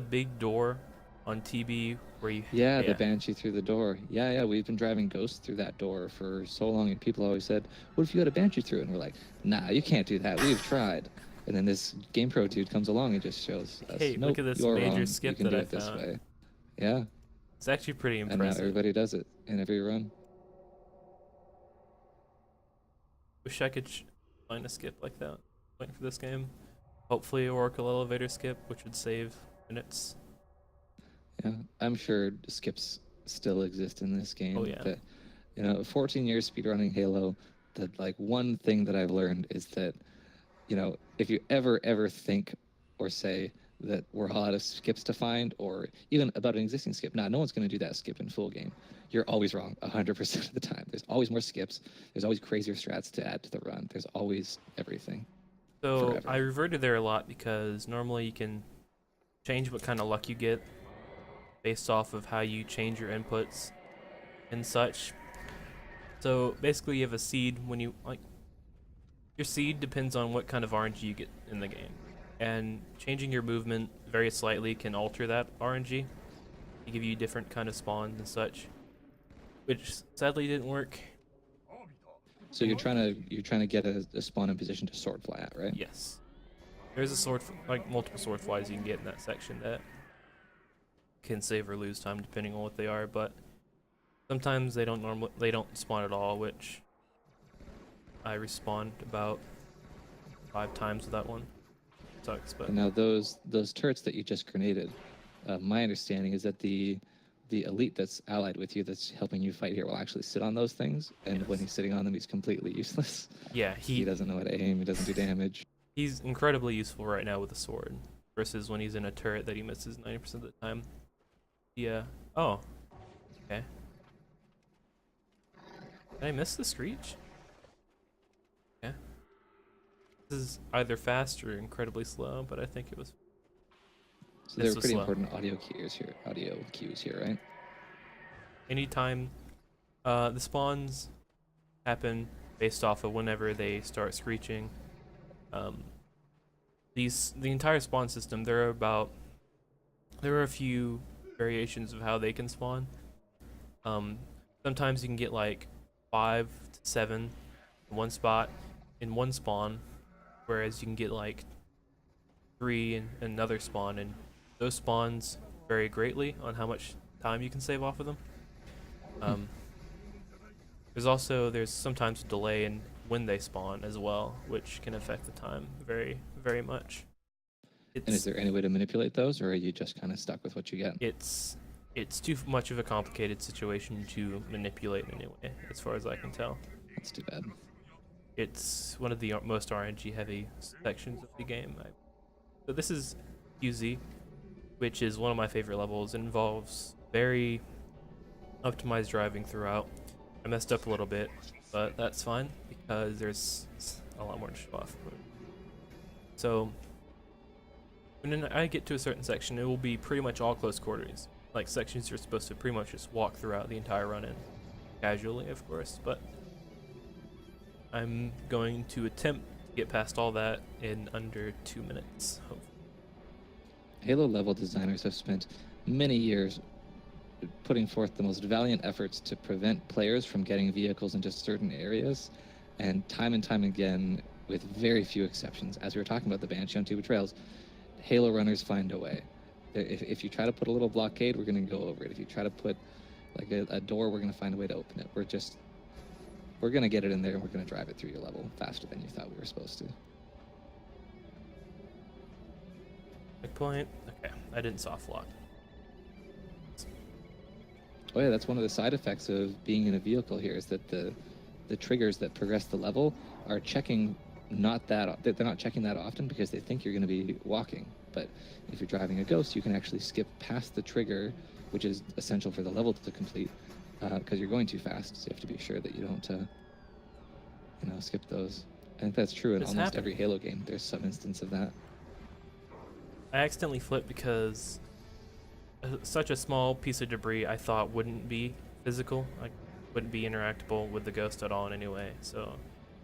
big door on TB where you... Yeah, the Banshee through the door. Yeah, we've been driving Ghost through that door for so long, and people always said, what if you had a Banshee through it? And we're like, nah, you can't do that. We've tried. And then this GamePro dude comes along and just shows us, hey, nope, look at this you're major wrong. skip you can that do I it this found. way. Yeah. It's actually pretty And impressive. now everybody does it in every run. Wish I could find a skip like that. Waiting for this game. Hopefully a Oracle elevator skip, which would save minutes. Yeah, I'm sure skips still exist in this game. Oh, yeah. That, 14 years speedrunning Halo, the like one thing that I've learned is that, if you ever think or say that we're out of skips to find, or even about an existing skip, no one's going to do that skip in full game. You're always wrong 100% of the time. There's always more skips. There's always crazier strats to add to the run. There's always everything. So Forever. I reverted there a lot because normally you can change what kind of luck you get based off of how you change your inputs and such. So basically you have a seed when you your seed depends on what kind of RNG you get in the game, and changing your movement very slightly can alter that RNG to give you different kind of spawns and such, which sadly didn't work. So you're trying to get a spawn in position to sword fly at, right? Yes, there's multiple sword flies you can get in that section that can save or lose time depending on what they are, but sometimes they don't spawn at all, which I respawned about 5 times with that one. Sucks, but now those turrets that you just grenaded, my understanding is that the elite that's allied with you, that's helping you fight here, will actually sit on those things, and yes. when he's sitting on them, he's completely useless. Yeah, he doesn't know how to aim. He doesn't do damage. He's incredibly useful right now with a sword, versus when he's in a turret that he misses 90% of the time. Yeah. Oh. Okay. Did I miss the screech? Yeah. This is either fast or incredibly slow, but I think it was. So there are pretty important audio cues here, right? Anytime the spawns happen based off of whenever they start screeching. The entire spawn system, there are a few variations of how they can spawn. Sometimes you can get like 5 to 7 in one spot in one spawn, whereas you can get like 3 in another spawn, and those spawns vary greatly on how much time you can save off of them. There's sometimes a delay in when they spawn as well, which can affect the time very, very much. And is there any way to manipulate those, or are you just kind of stuck with what you get? It's too much of a complicated situation to manipulate in any way, as far as I can tell. That's too bad. It's one of the most RNG heavy sections of the game. So this is QZ, which is one of my favorite levels. It involves very optimized driving throughout. I messed up a little bit, but that's fine because there's a lot more to show off. So when I get to a certain section, it will be pretty much all close quarters. Like sections you're supposed to pretty much just walk throughout the entire run-in, casually, of course. But I'm going to attempt to get past all that in under 2 minutes, hopefully. Halo level designers have spent many years putting forth the most valiant efforts to prevent players from getting vehicles into certain areas, and time again, with very few exceptions, as we were talking about the Banshee on Two Betrayals, Halo runners find a way. If you try to put a little blockade, we're going to go over it. If you try to put like a door, we're going to find a way to open it. We're going to get it in there, and we're going to drive it through your level faster than you thought we were supposed to. Checkpoint. Okay, I didn't soft lock. Oh yeah, that's one of the side effects of being in a vehicle here, is that the triggers that progress the level are checking they're not checking that often because they think you're going to be walking. But if you're driving a Ghost, you can actually skip past the trigger, which is essential for the level to complete, because you're going too fast. So you have to be sure that you don't skip those. I think that's true in almost every Halo game. There's some instance of that. I accidentally flipped because such a small piece of debris I thought wouldn't be physical, like wouldn't be interactable with the Ghost at all in any way, so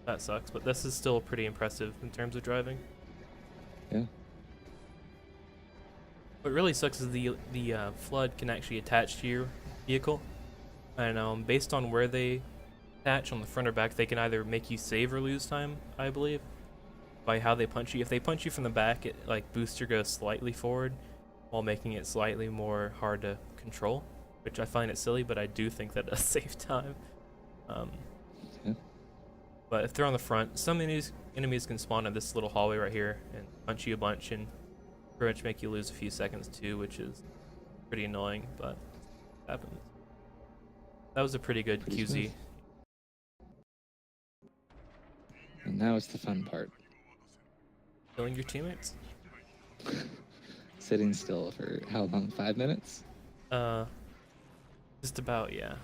that sucks. But this is still pretty impressive in terms of driving. Yeah. What really sucks is the flood can actually attach to your vehicle, and based on where they attach, on the front or back, they can either make you save or lose time, I believe, by how they punch you. If they punch you from the back, it like boosts your Ghost slightly forward, while making it slightly more hard to control, which I find it silly, but I do think that does save time. But if they're on the front, some enemies can spawn in this little hallway right here and punch you a bunch and pretty much make you lose a few seconds too, which is pretty annoying, but it happens. That was a pretty good Pretty QZ. smooth. And now it's the fun part. Killing your teammates. Sitting still for how long? 5 minutes? Just about, yeah.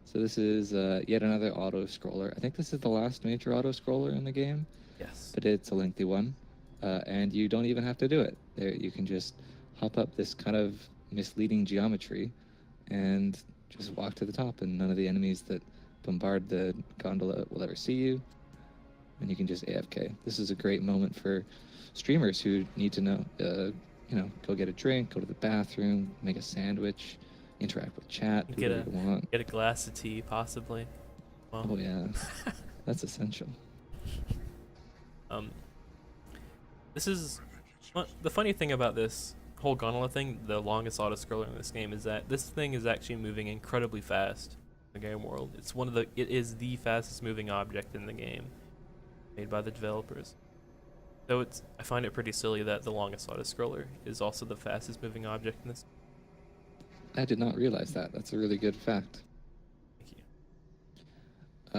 So this is yet another auto-scroller. I think this is the last major auto-scroller in the game, Yes. but it's a lengthy one. And you don't even have to do it. There, you can just hop up this kind of misleading geometry and just walk to the top, and none of the enemies that bombard the gondola will ever see you. And you can just AFK. This is a great moment for streamers who need to know, go get a drink, go to the bathroom, make a sandwich, interact with chat, do whatever you want. Get a glass of tea, possibly. Well, Oh yeah, that's essential. This is the funny thing about this whole gondola thing. The longest auto scroller in this game is that this thing is actually moving incredibly fast in the game world. It is the fastest moving object in the game, made by the developers. So I find it pretty silly that the longest auto scroller is also the fastest moving object in this. I did not realize that. That's a really good fact. Thank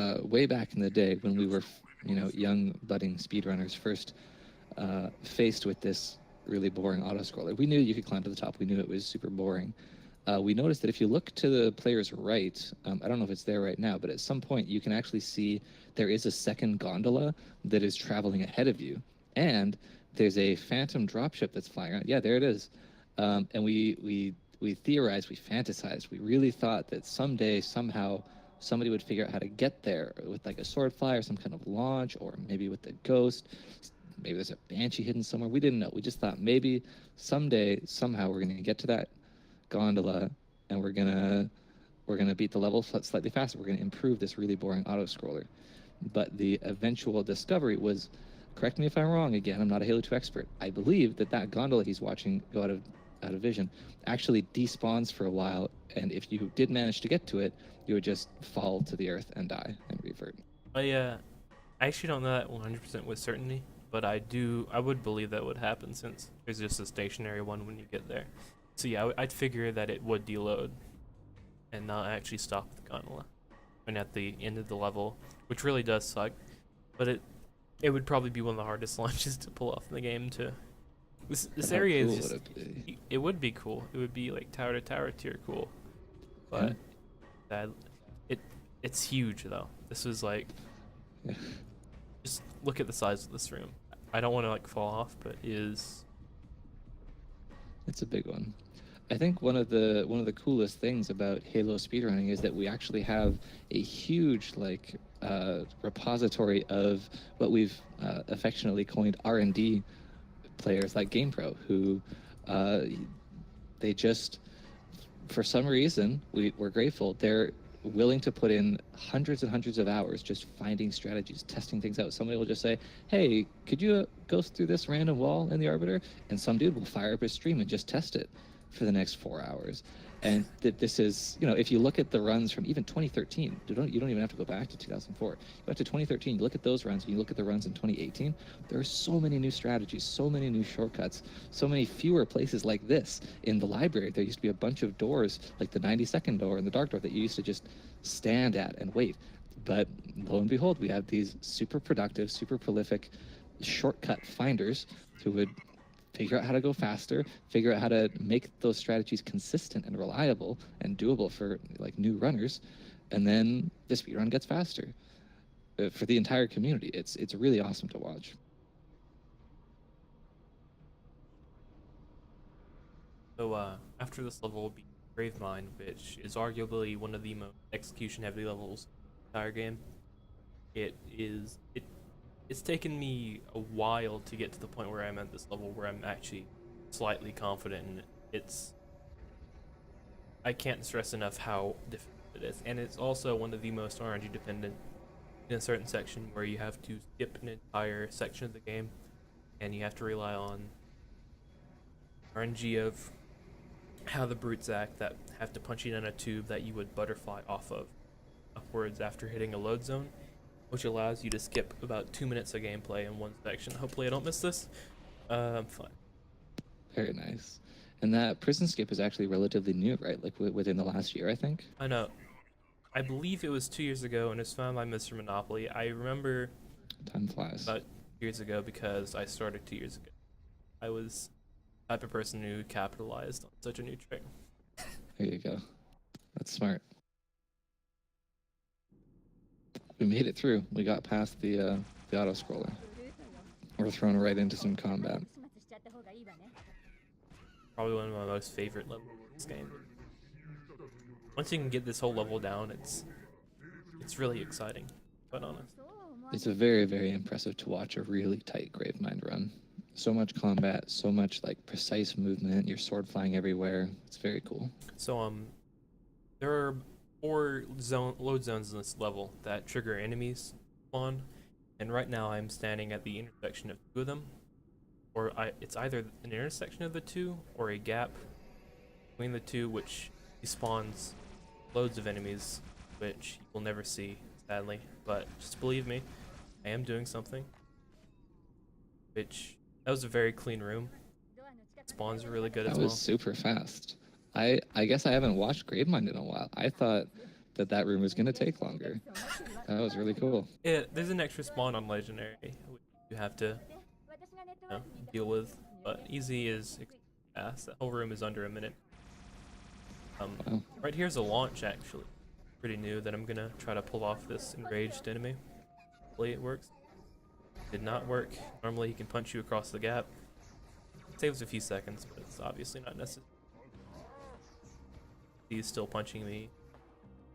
you. Way back in the day when we were, young budding speedrunners, first faced with this really boring auto-scroller, we knew you could climb to the top. We knew it was super boring. We noticed that if you look to the player's right, I don't know if it's there right now, but at some point you can actually see there is a second gondola that is traveling ahead of you. And there's a phantom dropship that's flying around. Yeah, there it is. And we theorized, we fantasized, we really thought that someday, somehow, somebody would figure out how to get there with like a sword fly or some kind of launch, or maybe with the ghost. Maybe there's a banshee hidden somewhere. We didn't know. We just thought maybe someday, somehow, we're going to get to that gondola and we're gonna beat the level slightly faster. We're going to improve this really boring auto scroller. But the eventual discovery was, correct me if I'm wrong again, I'm not a Halo 2 expert, I believe that gondola he's watching go out of vision actually despawns for a while, and if you did manage to get to it, you would just fall to the earth and die and revert. I actually don't know that 100% with certainty, but I would believe that would happen since there's just a stationary one when you get there. So yeah, I'd figure that it would deload and not actually stop the gondola when at the end of the level, which really does suck. But it would probably be one of the hardest launches to pull off in the game too. This area cool is just it would be cool. It would be like tower to tower tier cool. But it's huge though. This was like just look at the size of this room. I don't want to like fall off, but it's a big one. I think one of the coolest things about Halo speedrunning is that we actually have a huge repository of what we've affectionately coined R&D players like GamePro, who they just, for some reason, we're grateful, they're willing to put in hundreds and hundreds of hours just finding strategies, testing things out. Somebody will just say, hey, could you go through this random wall in the Arbiter? And some dude will fire up his stream and just test it for the next 4 hours. And this is, if you look at the runs from even 2013, you don't even have to go back to 2004. You go back to 2013, you look at those runs, and you look at the runs in 2018, there are so many new strategies, so many new shortcuts, so many fewer places like this. In the library, there used to be a bunch of doors, like the 90-second door and the dark door, that you used to just stand at and wait. But lo and behold, we have these super productive, super prolific shortcut finders who would figure out how to go faster, figure out how to make those strategies consistent and reliable and doable for like new runners, and then the speedrun gets faster for the entire community. It's really awesome to watch. so after this level will be Gravemind, which is arguably one of the most execution heavy levels in the entire game. It's taken me a while to get to the point where I'm at this level where I'm actually slightly confident in it. I can't stress enough how difficult it is, and it's also one of the most RNG dependent in a certain section where you have to skip an entire section of the game, and you have to rely on RNG of how the brutes act that have to punch you down a tube that you would butterfly off of upwards after hitting a load zone, which allows you to skip about 2 minutes of gameplay in one section. Hopefully I don't miss this. I'm fine. Very nice. And that prison skip is actually relatively new, right? Like within the last year, I think? I know. I believe it was 2 years ago, and it's found by Mr. Monopoly. I remember Time flies. about years ago because I started 2 years ago. I was the type of person who capitalized on such a new trick. There you go. That's smart. We made it through. We got past the auto scroller. We're thrown right into some combat. Probably one of my most favorite levels in this game. Once you can get this whole level down, it's really exciting. But honest. It's a very, very impressive to watch a really tight Gravemind run. So much combat, so much like precise movement, your sword flying everywhere. It's very cool. So there are 4 load zones in this level that trigger enemies spawn, and right now I'm standing at the intersection of 2 of them. It's either an intersection of the 2 or a gap between the 2, which spawns loads of enemies, which you will never see, sadly. But just believe me, I am doing something. That was a very clean room. Spawns are really good as That well. was super fast. I guess I haven't watched Gravemind in a while. I thought that room was going to take longer. That was really cool. Yeah, there's an extra spawn on Legendary, which you have to deal with. But easy is fast. That whole room is under a minute. Wow. Right here's a launch, actually. Pretty new that I'm gonna try to pull off this enraged enemy. Hopefully it works. Did not work. Normally he can punch you across the gap. Saves a few seconds, but it's obviously not necessary. He's still punching me.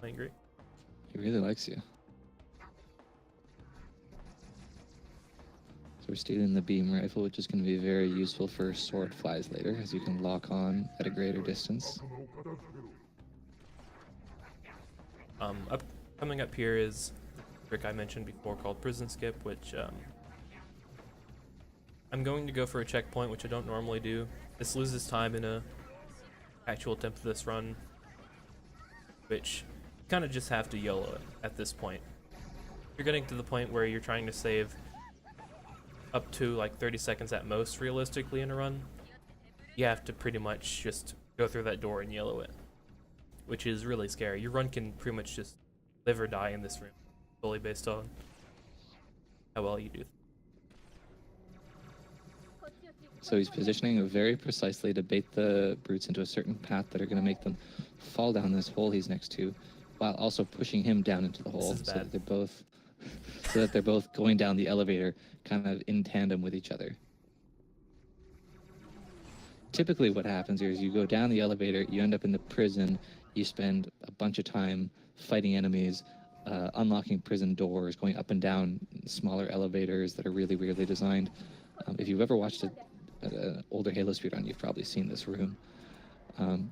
Angry. He really likes you. So we're stealing the beam rifle, which is going to be very useful for sword flies later, as you can lock on at a greater distance. Coming up here is the trick I mentioned before called Prison Skip, which I'm going to go for a checkpoint, which I don't normally do. This loses time in a actual attempt of this run, which you kind of just have to YOLO it at this point. You're getting to the point where you're trying to save up to like 30 seconds at most realistically in a run. You have to pretty much just go through that door and YOLO it, which is really scary. Your run can pretty much just live or die in this room, fully based on how well you do. So he's positioning very precisely to bait the brutes into a certain path that are going to make them fall down this hole he's next to, while also pushing him down into the hole, so that they're both going down the elevator kind of in tandem with each other. Typically what happens here is you go down the elevator, you end up in the prison, you spend a bunch of time fighting enemies, unlocking prison doors, going up and down smaller elevators that are really weirdly designed. If you've ever watched an older Halo speedrun, you've probably seen this room.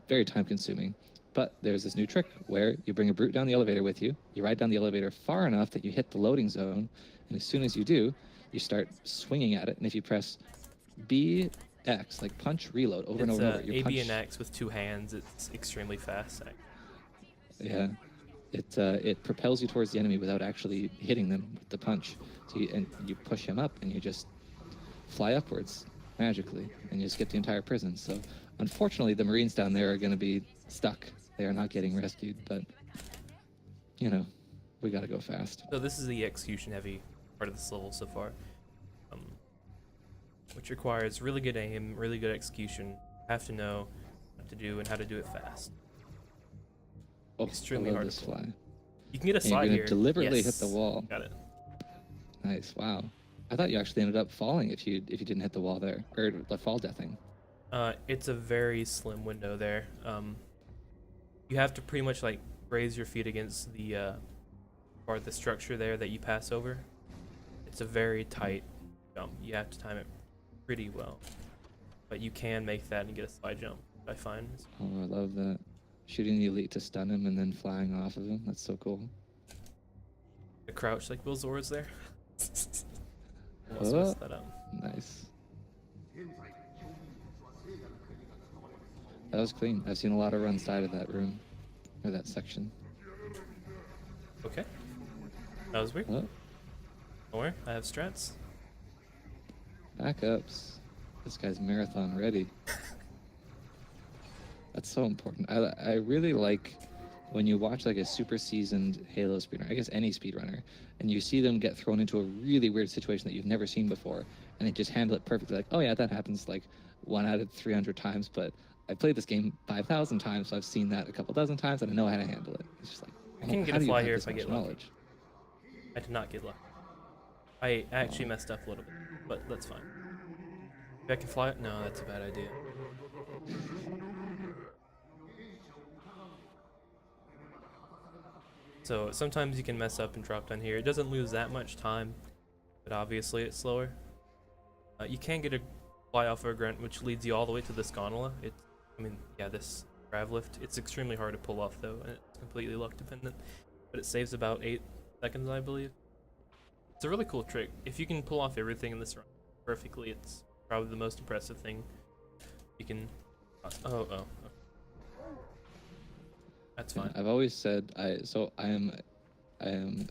Very time consuming. But there's this new trick where you bring a brute down the elevator with you, you ride down the elevator far enough that you hit the loading zone, and as soon as you do, you start swinging at it, and if you press B, X, like punch, reload, over and over and over. It's A, B, and X with 2 hands. It's extremely fast. Yeah. It propels you towards the enemy without actually hitting them with the punch. So you push him up, and you just fly upwards magically, and you skip the entire prison. So unfortunately, the Marines down there are going to be stuck. They are not getting rescued, but you know, we got to go fast. So this is the execution heavy part of this level so far, which requires really good aim, really good execution. You have to know what to do and how to do it fast. Oh, Extremely I love hard this to pull. fly. You can get a And slide you're here. going to deliberately Yes. hit the wall. Got it. Nice. Wow. I thought you actually ended up falling if you didn't hit the wall there, or the fall deathing. It's a very slim window there. You have to pretty much like raise your feet against the part of the structure there that you pass over. It's a very tight jump. You have to time it pretty well, but you can make that and get a slide jump. I find. Oh, I love that. Shooting the elite to stun him and then flying off of him. That's so cool. A crouch like Bill Zora's there. Almost Oh. messed that up. Nice. That was clean. I've seen a lot of runs out of that room, or that section. Okay. That was weird. Oh, Don't worry, I have strats. backups. This guy's marathon ready. That's so important. I really like when you watch like a super seasoned Halo speedrunner, I guess any speedrunner, and you see them get thrown into a really weird situation that you've never seen before, and they just handle it perfectly. Like, oh yeah, that happens like 1 out of 300 times, but I've played this game 5,000 times, so I've seen that a couple dozen times, and I know how to handle it. It's just like, I can get how a do you fly have here this if I much get lucky. knowledge? I did not get lucky. I actually messed up a little bit, but that's fine. If I can fly it? No, that's a bad idea. So sometimes you can mess up and drop down here. It doesn't lose that much time, but obviously it's slower. You can get a fly off of a grunt, which leads you all the way to this gondola. This grav lift. It's extremely hard to pull off though, and it's completely luck dependent. But it saves about 8 seconds, I believe. It's a really cool trick. If you can pull off everything in this run perfectly, it's probably the most impressive thing you can. Oh. That's fine. I've always said I am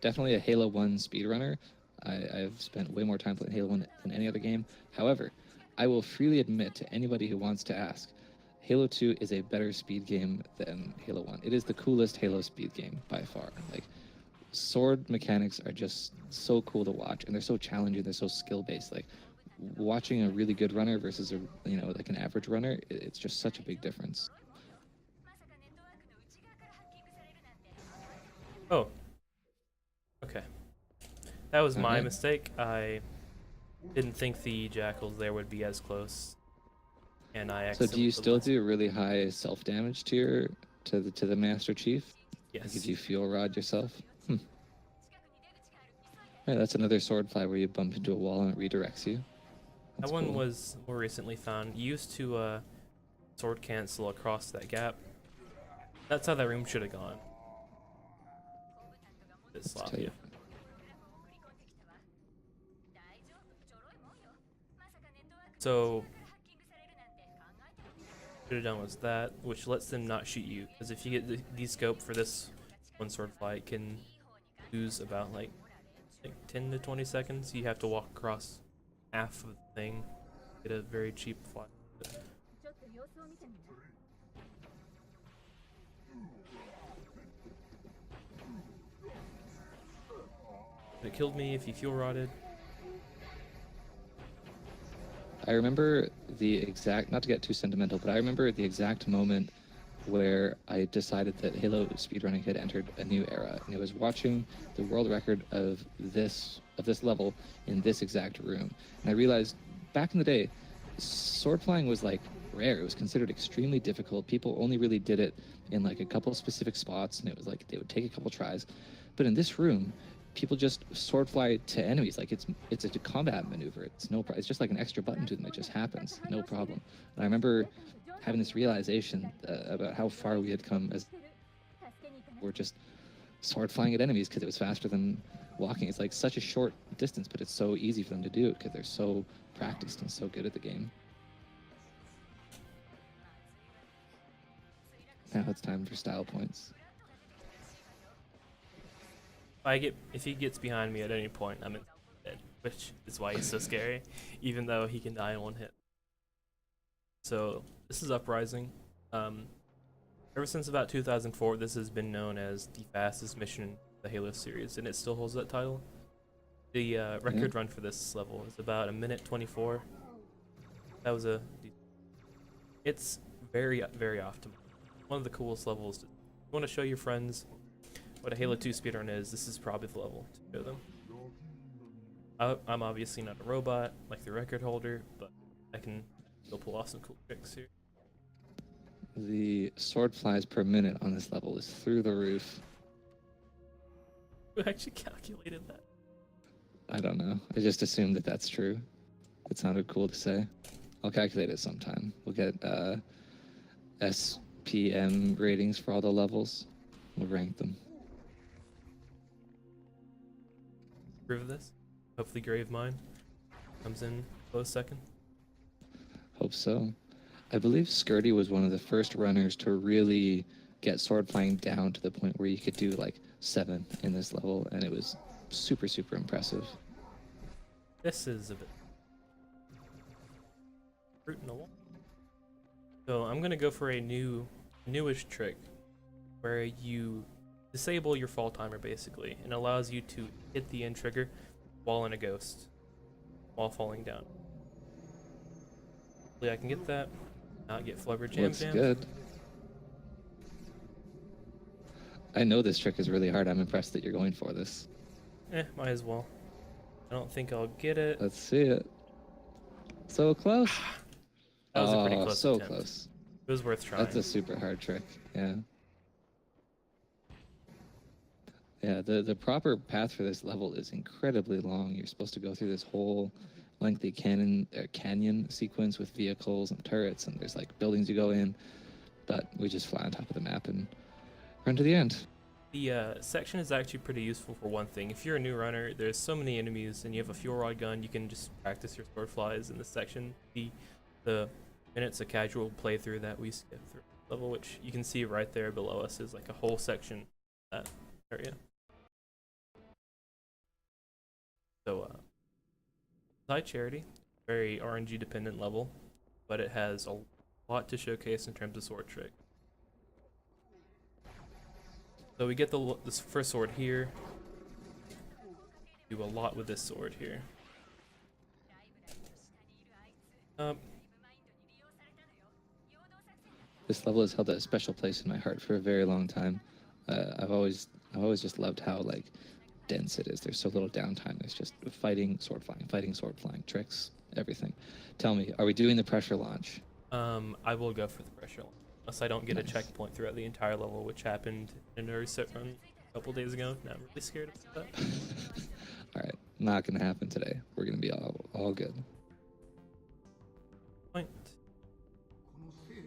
definitely a Halo 1 speedrunner. I've spent way more time playing Halo 1 than any other game. However, I will freely admit to anybody who wants to ask, Halo 2 is a better speed game than Halo 1. It is the coolest Halo speed game by far. Like, sword mechanics are just so cool to watch, and they're so challenging, they're so skill-based. Like, watching a really good runner versus like an average runner, it's just such a big difference. Oh. Okay. That was my Alright. mistake. I didn't think the jackals there would be as close, and I So accidentally. do you still do really high self damage to the Master Chief? Like Yes. if you fuel rod yourself? Right, that's another sword fly where you bump into a wall and it redirects you. That's That one cool. was more recently found. You used to sword cancel across that gap. That's how that room should have gone. Bit Let's tell sloppy. you. So should have done was that, which lets them not shoot you. Because if you get the scope for this one sword fly, it can lose about like 10 to 20 seconds. You have to walk across half of the thing, get a very cheap fly. It killed me if you fuel rotted. I remember the exact, not to get too sentimental, but I remember the exact moment where I decided that Halo speedrunning had entered a new era, and it was watching the world record of this level in this exact room. And I realized back in the day, sword flying was like rare. It was considered extremely difficult. People only really did it in like a couple specific spots, and it was like they would take a couple tries. But in this room, people just sword fly to enemies like it's a combat maneuver. It's just like an extra button to them. It just happens, no problem. And I remember having this realization about how far we had come as we're just sword flying at enemies because it was faster than walking. It's like such a short distance, but it's so easy for them to do it because they're so practiced and so good at the game. Now it's time for style points. If he gets behind me at any point, I'm dead, which is why he's so scary, even though he can die in one hit. So this is Uprising. Ever since about 2004, this has been known as the fastest mission in the Halo series, and it still holds that title. The record run for this level is about 1:24. That was It's very, very optimal. One of the coolest levels. If you want to show your friends what a Halo 2 speedrun is, this is probably the level to show them. I'm obviously not a robot like the record holder, but I can still pull off some cool tricks here. The sword flies per minute on this level is through the roof. Who actually calculated that? I don't know. I just assumed that that's true. It sounded cool to say. I'll calculate it sometime. We'll get SPM ratings for all the levels. We'll rank them. Prove this. Hopefully Grave Mine comes in close second. Hope so. I believe Skirty was one of the first runners to really get sword flying down to the point where you could do like 7 in this level, and it was super, super impressive. This is a bit fruit in the wall. So I'm gonna go for a newish trick. where you disable your fall timer basically, and allows you to hit the end trigger while in a ghost, while falling down. Hopefully I can get that, not get flubber jam Looks jammed. good. I know this trick is really hard. I'm impressed that you're going for this. Might as well. I don't think I'll get it. Let's see it. So close. That was a pretty close so attempt. close. It was worth trying. That's a super hard trick. Yeah. Yeah, the proper path for this level is incredibly long. You're supposed to go through this whole lengthy canyon sequence with vehicles and turrets, and there's like buildings you go in, but we just fly on top of the map and run to the end. The section is actually pretty useful for one thing. If you're a new runner, there's so many enemies and you have a fuel rod gun, you can just practice your sword flies in this section. The minutes of casual playthrough that we skipped through level, which you can see right there below us, is like a whole section that area. So, high charity, very RNG dependent level, but it has a lot to showcase in terms of sword trick. So we get this first sword here. Do a lot with this sword here. This level has held a special place in my heart for a very long time. I've always just loved how like dense it is. There's so little downtime. There's just fighting, sword flying, tricks, everything. Tell me, are we doing the pressure launch? I will go for the pressure launch. Unless I don't get Nice. a checkpoint throughout the entire level, which happened in a reset run a couple days ago. Now I'm really scared of that. All right, not gonna happen today. We're gonna be all good. Point.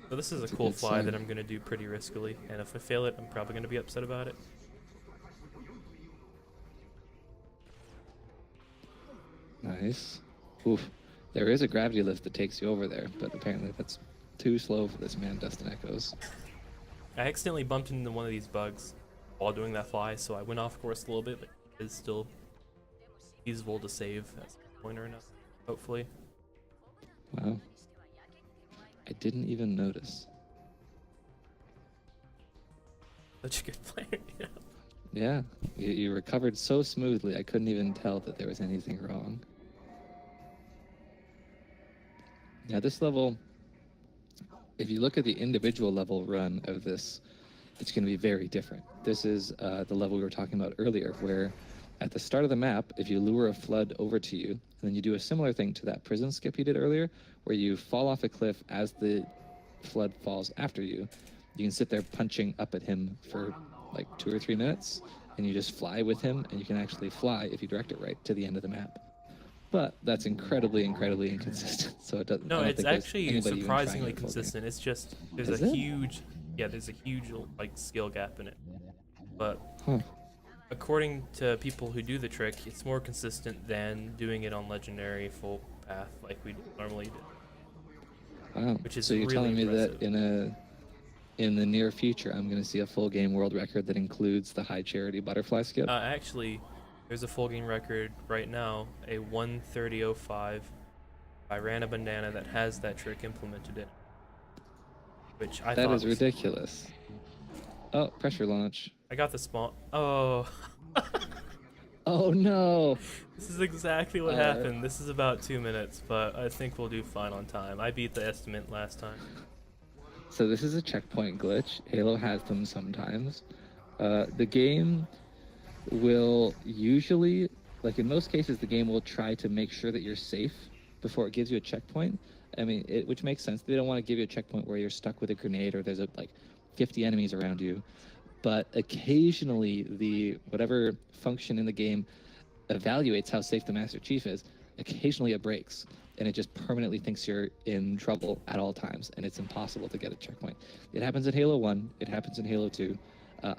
So this is a That's a cool good fly sign. that I'm gonna do pretty riskily, and if I fail it, I'm probably gonna be upset about it. Nice. Oof. There is a gravity lift that takes you over there, but apparently that's too slow for this man, DustinEchos. I accidentally bumped into one of these bugs while doing that fly, so I went off course a little bit, but it is still feasible to save at some point or another, hopefully. Wow. I didn't even notice. Such a good player, you know? Yeah, you recovered so smoothly, I couldn't even tell that there was anything wrong. Now this level, if you look at the individual level run of this, it's going to be very different. This is the level we were talking about earlier, where at the start of the map, if you lure a flood over to you, and then you do a similar thing to that prison skip you did earlier, where you fall off a cliff as the flood falls after you, you can sit there punching up at him for like 2 or 3 minutes, and you just fly with him, and you can actually fly, if you direct it right, to the end of the map. But that's incredibly inconsistent. So it doesn't. No, I don't it's think there's actually anybody even trying surprisingly it full game. consistent. It's just there's Is a it? huge, there's a huge like skill gap in it. But Huh. according to people who do the trick, it's more consistent than doing it on legendary full path like we normally do. Wow. Which is so you're really telling me impressive. that in the near future, I'm going to see a full game world record that includes the high charity butterfly skip? Actually, there's a full game record right now, a 1:30:05 by Rana Bandana that has that trick implemented in it. Which I That thought is was, ridiculous. Oh, pressure launch. I got the spawn. Oh, Oh no! this is exactly what happened. This is about 2 minutes, but I think we'll do fine on time. I beat the estimate last time. So this is a checkpoint glitch. Halo has them sometimes. The game will usually, like in most cases, the game will try to make sure that you're safe before it gives you a checkpoint. I mean, which makes sense. They don't want to give you a checkpoint where you're stuck with a grenade or there's like 50 enemies around you. But occasionally, the whatever function in the game evaluates how safe the Master Chief is. Occasionally, it breaks, and it just permanently thinks you're in trouble at all times, and it's impossible to get a checkpoint. It happens in Halo 1. It happens in Halo 2.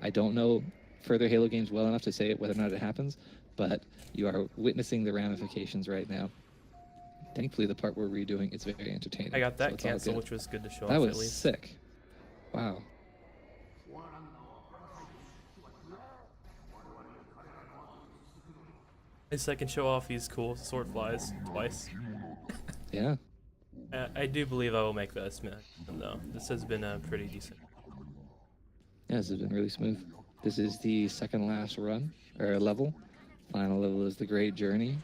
I don't know further Halo games well enough to say whether or not it happens, but you are witnessing the ramifications right now. Thankfully, the part we're redoing is very entertaining. I got so that it's all cancel, good. which was good to show That off was at least. sick. Wow. At least I can show off these cool sword flies twice. Yeah. I do believe I will make the estimate, though. This has been a pretty decent. Yeah, this has been really smooth. This is the second last run, or level. Final level is the Great Journey.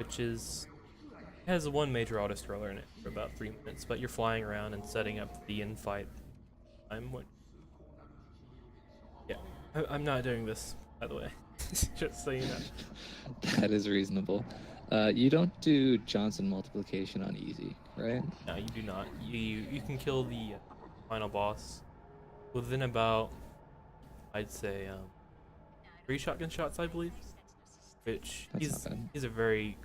which is has one major auto scroller in it for about 3 minutes, but you're flying around and setting up the in-fight time. What? Yeah, I'm not doing this, by the way. Just so you know. That is reasonable. You don't do Johnson multiplication on easy, right? No, you do not. You can kill the final boss within about, I'd say, 3 shotgun shots, I believe. Which That's not bad. he's a very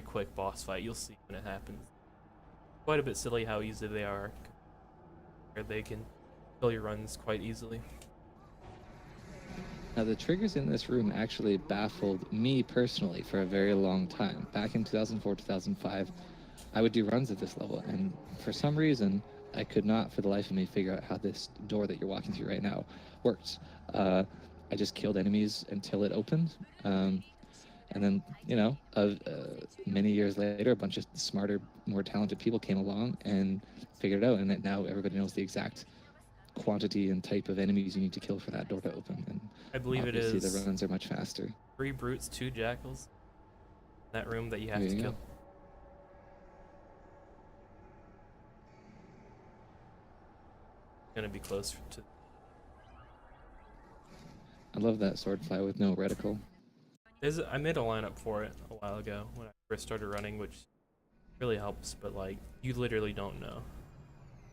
quick boss fight. You'll see when it happens. Quite a bit silly how easy they are. Where they can kill your runs quite easily. Now, the triggers in this room actually baffled me personally for a very long time. Back in 2004, 2005, I would do runs at this level, and for some reason, I could not for the life of me figure out how this door that you're walking through right now works. I just killed enemies until it opened. And then, many years later, a bunch of smarter, more talented people came along and figured it out, and now everybody knows the exact quantity and type of enemies you need to kill for that door to open. And I believe it obviously is the runs are much faster. 3 brutes, 2 jackals. In that room that you have There to you kill. go. Gonna be close to. I love that sword fly with no reticle. I made a lineup for it a while ago when I first started running, which really helps. But like, you literally don't know.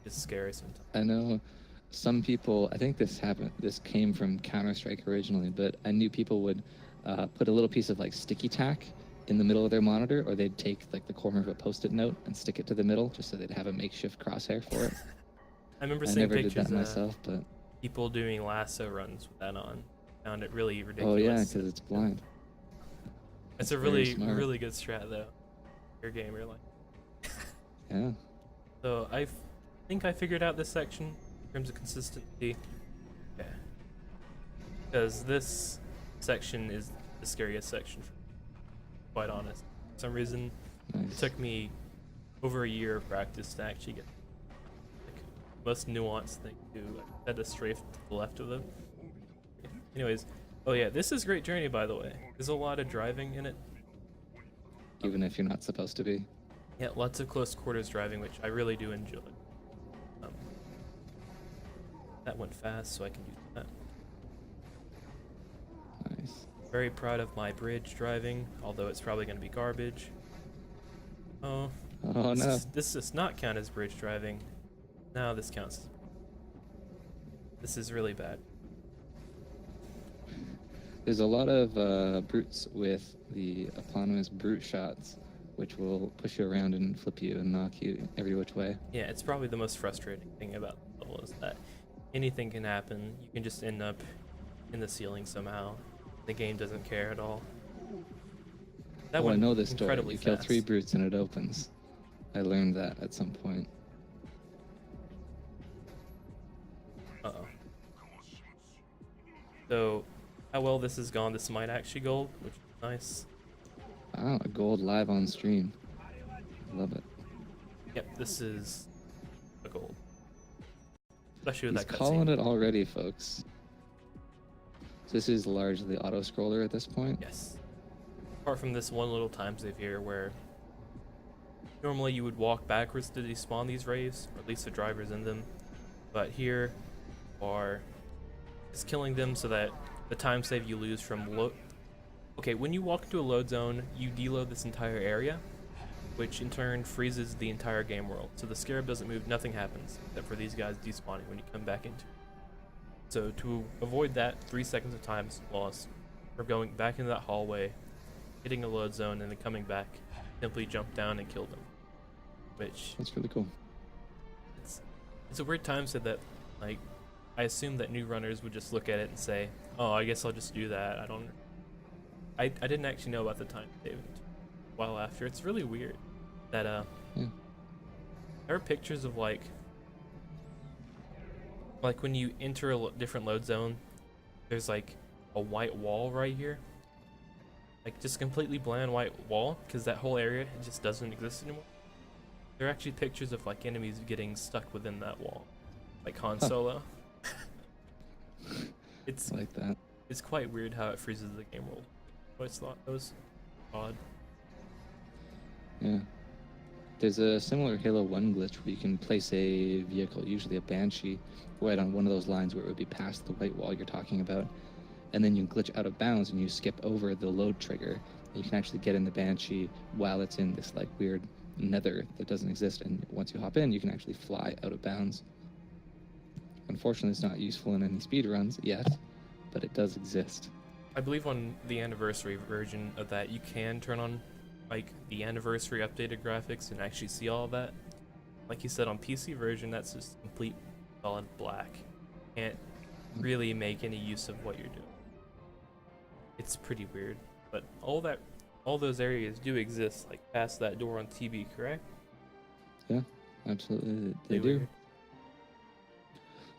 It's scary sometimes. I know some people, I think this came from Counter-Strike originally, but I knew people would put a little piece of like sticky tack in the middle of their monitor, or they'd take like the corner of a post-it note and stick it to the middle just so they'd have a makeshift crosshair for it. I remember I seeing never did pictures that myself, but people doing lasso runs with that on. Found it really ridiculous. oh yeah, because it's blind. It's That's a very really smart. really good strat though. Your gamer like. Yeah. So think I figured out this section in terms of consistency. Okay. Because this section is the scariest section, for me, quite honest. For some reason, it Nice. took me over a year of practice to actually get like most nuanced thing to set a strafe to the left of them. Anyways, oh yeah, this is Great Journey, by the way. There's a lot of driving in it. Even if you're not supposed to be. Yeah, lots of close quarters driving, which I really do enjoy. That went fast, so I can use that. Nice. Very proud of my bridge driving, although it's probably going to be garbage. Oh, Oh no. this does not count as bridge driving. No, this counts. This is really bad. There's a lot of brutes with the eponymous brute shots, which will push you around and flip you and knock you every which way. Yeah, it's probably the most frustrating thing about the level is that anything can happen. You can just end up in the ceiling somehow. The game doesn't care at all. That I went know this story. incredibly You kill fast. 3 brutes and it opens. I learned that at some point. Uh-oh. So, how well this has gone, this might actually gold, which is nice. Wow, a gold live on stream. Love it. Yep, this is a gold. Especially with He's that calling cutscene. it already, folks. So this is largely auto-scroller at this point. Yes. Apart from this one little time save here where normally you would walk backwards to despawn these raves, or at least the drivers in them. But here you are just killing them so that the time save you lose from load. Okay, when you walk into a load zone, you deload this entire area, which in turn freezes the entire game world. So the scarab doesn't move, nothing happens, except for these guys despawning when you come back into it. So to avoid that, 3 seconds of time is lost. We're going back into that hallway, hitting a load zone, and then coming back, simply jump down and kill them. Which That's really cool. it's a weird time so that like I assume that new runners would just look at it and say, "Oh, I guess I'll just do that." I didn't actually know about the time save until a while after. It's really weird that Yeah. there are pictures of like when you enter a different load zone, there's like a white wall right here, like just completely bland white wall, because that whole area just doesn't exist anymore. There are actually pictures of like enemies getting stuck within that wall. like Han Huh. Solo. It's I like that. it's quite weird how it freezes the game world. I always thought that was odd. Yeah. There's a similar Halo 1 glitch where you can place a vehicle, usually a Banshee, right on one of those lines where it would be past the white wall you're talking about. And then you glitch out of bounds and you skip over the load trigger. And you can actually get in the Banshee while it's in this like weird nether that doesn't exist. And once you hop in, you can actually fly out of bounds. Unfortunately, it's not useful in any speed runs yet, but it does exist. I believe on the anniversary version of that, you can turn on like the anniversary updated graphics and actually see all of that. Like you said, on PC version, that's just complete solid black. Can't really make any use of what you're doing. It's pretty weird, but all those areas do exist, like past that door on TB, correct? Yeah, absolutely, they Really do. weird.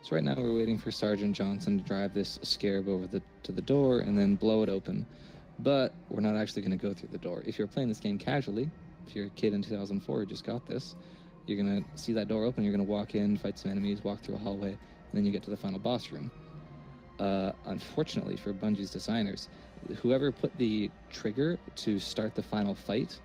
So right now we're waiting for Sergeant Johnson to drive this scarab over to the door and then blow it open. But we're not actually going to go through the door. If you're playing this game casually, if you're a kid in 2004 who just got this, you're going to see that door open, you're going to walk in, fight some enemies, walk through a hallway, and then you get to the final boss room. Unfortunately for Bungie's designers, whoever put the trigger to start the final fight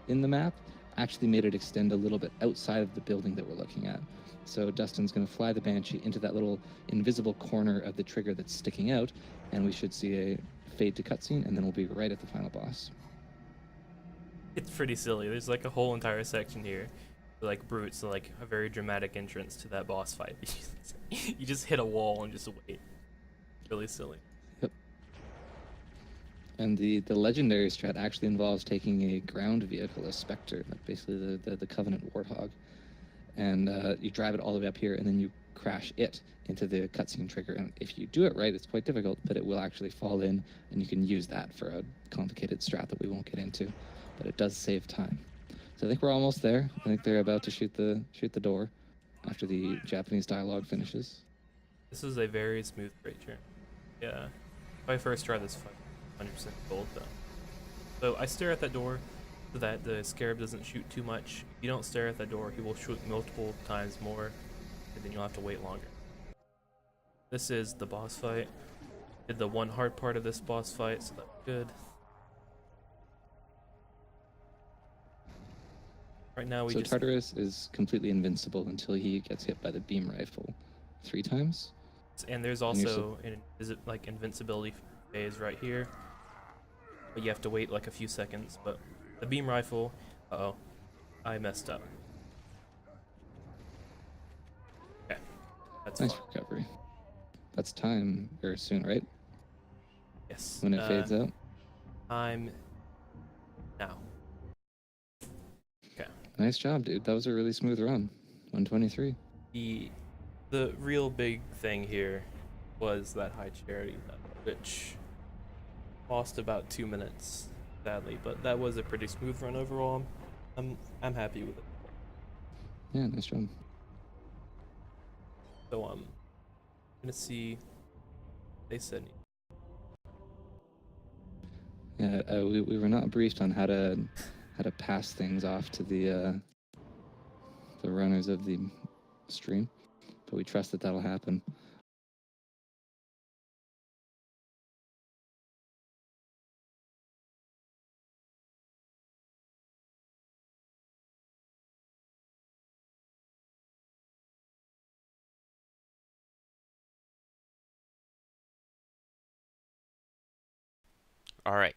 in the map actually made it extend a little bit outside of the building that we're looking at. So Dustin's going to fly the Banshee into that little invisible corner of the trigger that's sticking out, and we should see a fade to cutscene, and then we'll be right at the final boss. It's pretty silly. There's like a whole entire section here, like brutes, like a very dramatic entrance to that boss fight. You just hit a wall and just wait. Really silly. Yep. And the legendary strat actually involves taking a ground vehicle, a Spectre, like basically the Covenant Warthog, and you drive it all the way up here, and then you crash it into the cutscene trigger. And if you do it right, it's quite difficult, but it will actually fall in, and you can use that for a complicated strat that we won't get into. But it does save time. So I think we're almost there. I think they're about to shoot the door after the Japanese dialogue finishes. This is a very smooth great turn. Yeah. If I first try this fight, 100% gold though. So I stare at that door so that the scarab doesn't shoot too much. If you don't stare at that door, he will shoot multiple times more, and then you'll have to wait longer. This is the boss fight. Did the one hard part of this boss fight, so that's good. Right now we So just Tartarus is completely invincible until he gets hit by the beam rifle 3 times. and there's also an like invincibility phase right here, but you have to wait like a few seconds. But the beam rifle, uh-oh, I messed up. Okay, that's Nice fine. recovery. That's time very soon, right? Yes. When it fades out. I'm now. Okay. Nice job, dude. That was a really smooth run. 123. The real big thing here was that high charity, which lost about 2 minutes, sadly, but that was a pretty smooth run overall. I'm happy with it. Yeah, nice job. So I'm gonna see. They said Yeah, we were not briefed on how to pass things off to the runners of the stream, but we trust that that'll happen. All right.